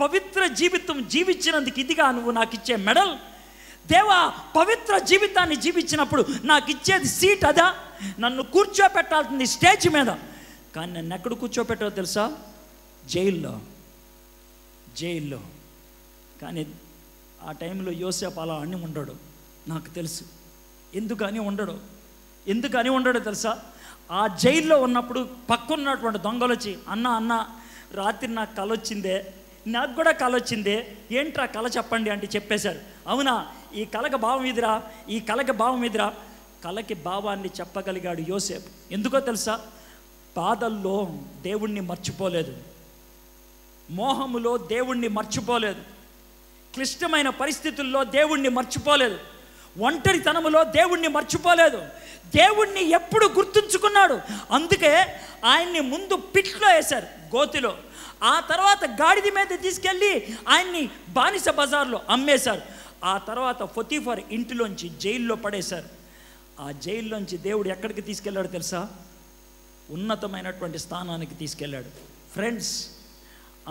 పవిత్ర జీవితం జీవించినందుకు ఇదిగా నువ్వు నాకు ఇచ్చే మెడల్? దేవా పవిత్ర జీవితాన్ని జీవించినప్పుడు నాకు ఇచ్చేది సీట్ అదా? నన్ను కూర్చోపెట్టాల్సింది స్టేజ్ మీద. కానీ నన్ను ఎక్కడ కూర్చోపెట్టాలో తెలుసా? జైల్లో. కానీ ఆ టైంలో యోసేపు అలా అని ఉండడు, నాకు తెలుసు. ఎందుకని ఉండడో తెలుసా? ఆ జైల్లో ఉన్నప్పుడు పక్కన్నటువంటి దొంగలు వచ్చి, అన్న రాత్రి నాకు కల వచ్చిందే, నాకు కూడా కల వచ్చిందే, ఏంట్రా కల చెప్పండి అంటే చెప్పేశారు. అవునా, ఈ కలకి భావం ఇదిరా. కలకి భావాన్ని చెప్పగలిగాడు యోసేపు. ఎందుకో తెలుసా? బాధల్లో దేవుణ్ణి మర్చిపోలేదు, మోహములో దేవుణ్ణి మర్చిపోలేదు, క్లిష్టమైన పరిస్థితుల్లో దేవుణ్ణి మర్చిపోలేదు, ఒంటరితనములో దేవుణ్ణి మర్చిపోలేదు. దేవుణ్ణి ఎప్పుడు గుర్తుంచుకున్నాడు. అందుకే ఆయన్ని ముందు పిట్లో వేశారు, గోతిలో. ఆ తర్వాత గాడిద మీద తీసుకెళ్ళి ఆయన్ని బానిస బజార్లో అమ్మేశారు. ఆ తర్వాత పొతీఫర్ ఇంటిలోంచి జైల్లో పడేశారు. ఆ జైల్లోంచి దేవుడు ఎక్కడికి తీసుకెళ్ళాడు తెలుసా? ఉన్నతమైనటువంటి స్థానానికి తీసుకెళ్ళాడు. ఫ్రెండ్స్,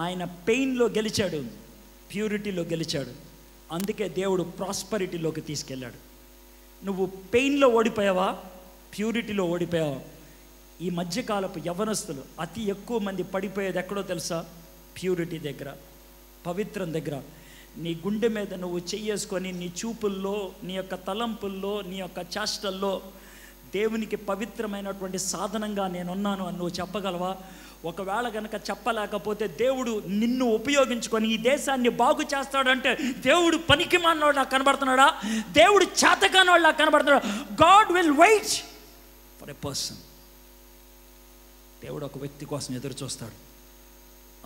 ఆయన పెయిన్లో గెలిచాడు, ప్యూరిటీలో గెలిచాడు. అందుకే దేవుడు ప్రాస్పరిటీలోకి తీసుకెళ్ళాడు. నువ్వు పెయిన్లో ఓడిపోయావా, ప్యూరిటీలో ఓడిపోయావా? ఈ మధ్యకాలపు యవ్వనస్తులు అతి ఎక్కువ మంది పడిపోయేది ఎక్కడో తెలుసా? ప్యూరిటీ దగ్గర, పవిత్రం దగ్గర. నీ గుండె మీద నువ్వు చెయ్యేసుకొని నీ చూపుల్లో, నీ యొక్క తలంపుల్లో, నీ యొక్క చేష్టల్లో దేవునికి పవిత్రమైనటువంటి సాధనంగా నేనున్నాను అని నువ్వు చెప్పగలవా? ఒకవేళ కనుక చెప్పలేకపోతే దేవుడు నిన్ను ఉపయోగించుకొని ఈ దేశాన్ని బాగు చేస్తాడంటే దేవుడు పనికి మానవాడు నాకు కనబడుతున్నాడా? దేవుడు చేతకానవాడు నాకు కనబడుతున్నాడా? God will wait for a person. దేవుడు ఒక వ్యక్తి కోసం ఎదురు చూస్తాడు.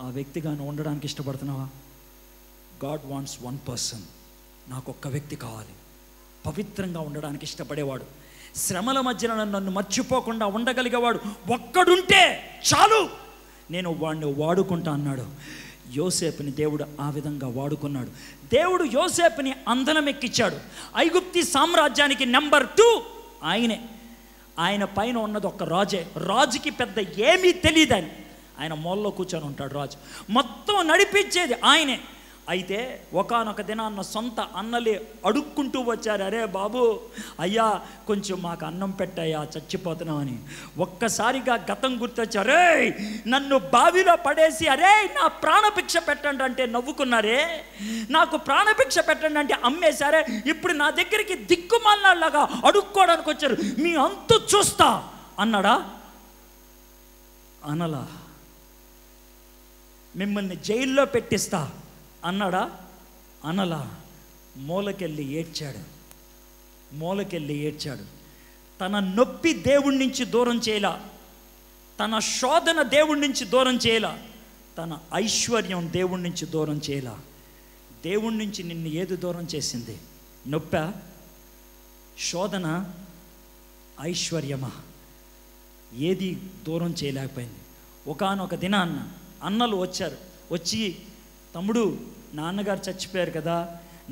ఆ వ్యక్తిగాను ఉండడానికి ఇష్టపడుతున్నావా? God wants one person. నాకు ఒక్క వ్యక్తి కావాలి, పవిత్రంగా ఉండడానికి ఇష్టపడేవాడు, శ్రమల మధ్యన నన్ను మర్చిపోకుండా ఉండగలిగేవాడు ఒక్కడుంటే చాలు, నేను వాడిని వాడుకుంటా అన్నాడు. యోసేపుని దేవుడు ఆ విధంగా వాడుకున్నాడు. దేవుడు యోసేపుని అందలం ఎక్కించాడు. ఐగుప్తి సామ్రాజ్యానికి నెంబర్ 2 ఆయనే. ఆయన పైన ఉన్నది ఒక రాజే. రాజుకి పెద్ద ఏమీ తెలియదని ఆయన మూలలో కూర్చొని ఉంటాడు. రాజు మొత్తం నడిపించేది ఆయనే. అయితే ఒకానొక దినాన్న సొంత అన్నలే అడుక్కుంటూ వచ్చారు, అరే బాబు అయ్యా కొంచెం మాకు అన్నం పెట్టయ్యా చచ్చిపోతున్నామని. ఒక్కసారిగా గతం గుర్తొచ్చారు. రే నన్ను బావిలో పడేసి అరే నా ప్రాణభిక్ష పెట్టండి అంటే నవ్వుకున్నారే, నాకు ప్రాణభిక్ష పెట్టండి అంటే అమ్మేశారే, ఇప్పుడు నా దగ్గరికి దిక్కుమాలలాగా అడుక్కోవడానికి వచ్చారు, మీ అంతు చూస్తా అన్నాడా? అనలా. మిమ్మల్ని జైల్లో పెట్టిస్తా అన్నాడా? అనలా. మూలకెళ్ళి ఏడ్చాడు. తన నొప్పి దేవుడి నుంచి దూరం చేయలా, తన శోధన దేవుడి నుంచి దూరం చేయలా, తన ఐశ్వర్యం దేవుడి నుంచి దూరం చేయలా. దేవుడి నుంచి నిన్ను ఏది దూరం చేసింది? నొప్పా, శోధన, ఐశ్వర్యమా? ఏది దూరం చేయలేకపోయింది. ఒకానొక దినాన్న అన్నలు వచ్చి తమ్ముడు నాన్నగారు చచ్చిపోయారు కదా,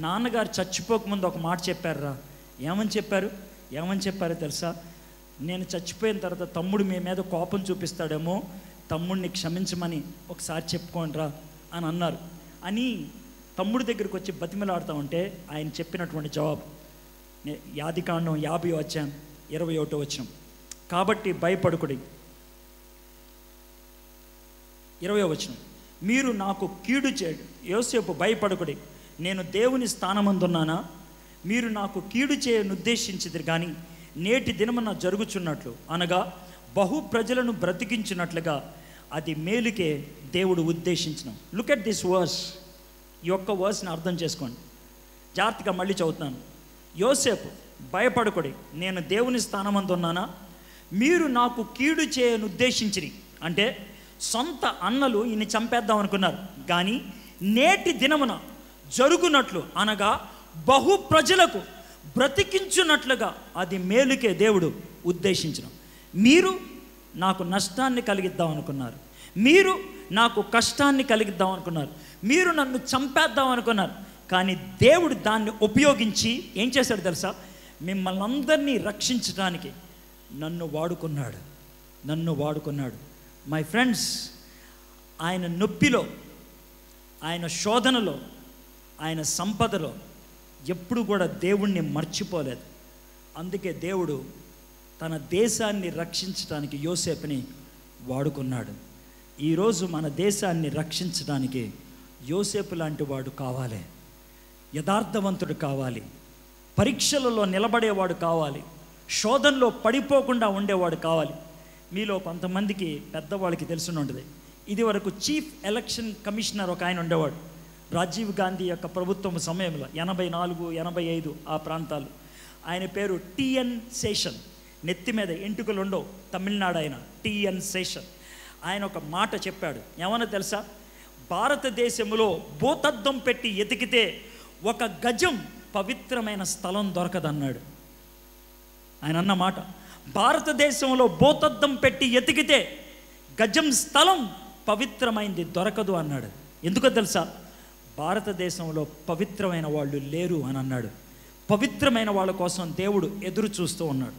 నాన్నగారు చచ్చిపోకముందు ఒక మాట చెప్పారురా. ఏమని చెప్పారో తెలుసా? నేను చచ్చిపోయిన తర్వాత తమ్ముడు మీ మీద కోపం చూపిస్తాడేమో, తమ్ముడిని క్షమించమని ఒకసారి చెప్పుకోండిరా అని అన్నారు. అని తమ్ముడి దగ్గరికి వచ్చి బతిమలాడుతూ ఉంటే ఆయన చెప్పినటువంటి జవాబు ఆదికాండం 50:21. కాబట్టి భయపడకుడి. 20వ మీరు నాకు కీడు చేయడు. యోసేపు భయపడకుడి, నేను దేవుని స్థానమందున్నానా? మీరు నాకు కీడు చేయను ఉద్దేశించిది కానీ నేటి దినమున జరుగుచున్నట్లు అనగా బహు ప్రజలను బ్రతికించినట్లుగా అది మేలుకే దేవుడు ఉద్దేశించిన. Look at this verse. ఈ యొక్క వర్స్ని అర్థం చేసుకోండి జాగ్రత్తగా. మళ్ళీ చదువుతున్నాను. యోసేపు భయపడకుడి, నేను దేవుని స్థానమందున్నానా? మీరు నాకు కీడు చేయను ఉద్దేశించిరి అంటే సొంత అన్నలు ఈయన చంపేద్దాం అనుకున్నారు, కానీ నేటి దినమున జరుగునట్లు అనగా బహు ప్రజలకు బ్రతికించున్నట్లుగా అది మేలుకే దేవుడు ఉద్దేశించిన. మీరు నాకు నష్టాన్ని కలిగిద్దాం అనుకున్నారు, మీరు నాకు కష్టాన్ని కలిగిద్దాం అనుకున్నారు, మీరు నన్ను చంపేద్దాం అనుకున్నారు, కానీ దేవుడు దాన్ని ఉపయోగించి ఏం చేశాడు తెలుసా? మిమ్మల్ని అందరినీ రక్షించడానికి నన్ను వాడుకున్నాడు. మై ఫ్రెండ్స్, ఆయన నొప్పిలో, ఆయన శోధనలో, ఆయన సంపదలో ఎప్పుడు కూడా దేవుణ్ణి మర్చిపోలేదు. అందుకే దేవుడు తన దేశాన్ని రక్షించడానికి యోసేపుని వాడుకున్నాడు. ఈరోజు మన దేశాన్ని రక్షించడానికి యోసేపు లాంటి వాడు కావాలి, యథార్థవంతుడు కావాలి, పరీక్షలలో నిలబడేవాడు కావాలి, శోధనలో పడిపోకుండా ఉండేవాడు కావాలి. మీలో కొంతమందికి పెద్దవాళ్ళకి తెలిసి ఉంటుంది, ఇది వరకు చీఫ్ ఎలక్షన్ కమిషనర్ ఒక ఆయన ఉండేవాడు రాజీవ్ గాంధీ యొక్క ప్రభుత్వం సమయంలో 84, 85 ఆ ప్రాంతాలు. ఆయన పేరు టిఎన్ శేషన్. నెత్తి మీద ఎంటుకలు ఉండవు, తమిళనాడు ఆయన, టిఎన్ శేషన్. ఆయన ఒక మాట చెప్పాడు, ఏమన్నా తెలుసా? భారతదేశంలో భూతద్దం పెట్టి ఎతికితే 1 గజం పవిత్రమైన స్థలం దొరకదన్నాడు. ఆయన అన్న మాట, భారతదేశంలో భూతద్దం పెట్టి ఎతికితే గజం స్థలం పవిత్రమైంది దొరకదు అన్నాడు. ఎందుకో తెలుసా? భారతదేశంలో పవిత్రమైన వాళ్ళు లేరు అని అన్నాడు. పవిత్రమైన వాళ్ళ కోసం దేవుడు ఎదురు చూస్తూ ఉన్నాడు.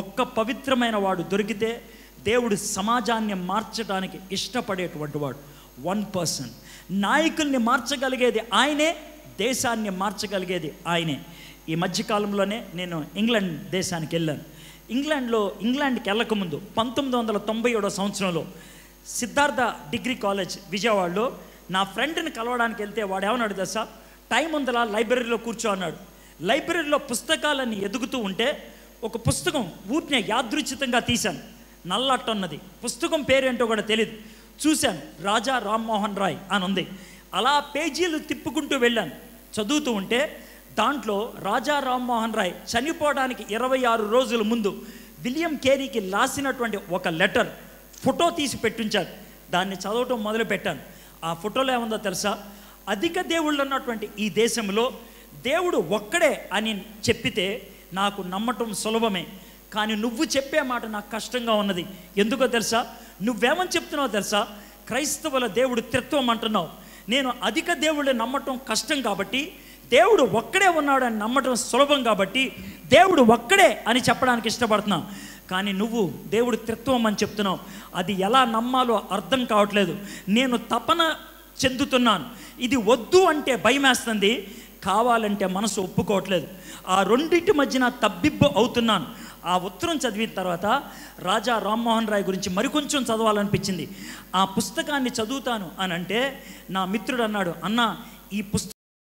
ఒక్క పవిత్రమైన వాడు దొరికితే దేవుడు సమాజాన్ని మార్చడానికి ఇష్టపడేటువంటి వాడు. 1%. నాయకుల్ని మార్చగలిగేది ఆయనే, దేశాన్ని మార్చగలిగేది ఆయనే. ఈ మధ్యకాలంలోనే నేను ఇంగ్లాండ్ దేశానికి వెళ్ళాను. ఇంగ్లాండ్కి వెళ్ళకముందు 1997 సంవత్సరంలో సిద్ధార్థ డిగ్రీ కాలేజ్ విజయవాడలో నా ఫ్రెండ్ని కలవడానికి వెళ్తే వాడు ఏమన్నాడు తెలుసా? టైం ఉందలా లైబ్రరీలో కూర్చో అన్నాడు. లైబ్రరీలో పుస్తకాలన్నీ ఎదుగుతూ ఉంటే ఒక పుస్తకం ఊరినే యాదృచ్ఛితంగా తీశాను. నల్లట్ట ఉన్నది, పుస్తకం పేరేంటో కూడా తెలియదు. చూశాను, రాజా రామ్మోహన్ రాయ్ అని ఉంది. అలా పేజీలు తిప్పుకుంటూ వెళ్ళాను. చదువుతూ ఉంటే దాంట్లో రాజా రామ్మోహన్ రాయ్ చనిపోవడానికి 26 రోజుల ముందు విలియం కేరీకి రాసినటువంటి ఒక లెటర్ ఫోటో తీసి పెట్టించారు. దాన్ని చదవటం మొదలుపెట్టాను. ఆ ఫోటోలో ఏముందో తెలుసా? అధిక దేవుళ్ళు ఉన్నటువంటి ఈ దేశంలో దేవుడు ఒక్కడే అని చెప్పితే నాకు నమ్మటం సులభమే, కానీ నువ్వు చెప్పే మాట నాకు కష్టంగా ఉన్నది. ఎందుకో తెలుసా? నువ్వేమని చెప్తున్నావు తెలుసా? క్రైస్తవుల దేవుడు త్రిత్వం అంటున్నావు. నేను అధిక దేవుళ్ళని నమ్మటం కష్టం కాబట్టి, దేవుడు ఒక్కడే ఉన్నాడు అని నమ్మటం సులభం కాబట్టి దేవుడు ఒక్కడే అని చెప్పడానికి ఇష్టపడుతున్నావు. కానీ నువ్వు దేవుడు త్రిత్వం అని చెప్తున్నావు. అది ఎలా నమ్మాలో అర్థం కావట్లేదు. నేను తపన చెందుతున్నాను. ఇది వద్దు అంటే భయమేస్తుంది, కావాలంటే మనసు ఒప్పుకోవట్లేదు. ఆ రెండింటి మధ్యన తబ్బిబ్బు అవుతున్నాను. ఆ ఉత్తరం చదివిన తర్వాత రాజా రామ్మోహన్ రాయ్ గురించి మరికొంచెం చదవాలనిపించింది. ఆ పుస్తకాన్ని చదువుతాను అని అంటే నా మిత్రుడు అన్నాడు, అన్నా ఈ పుస్తకం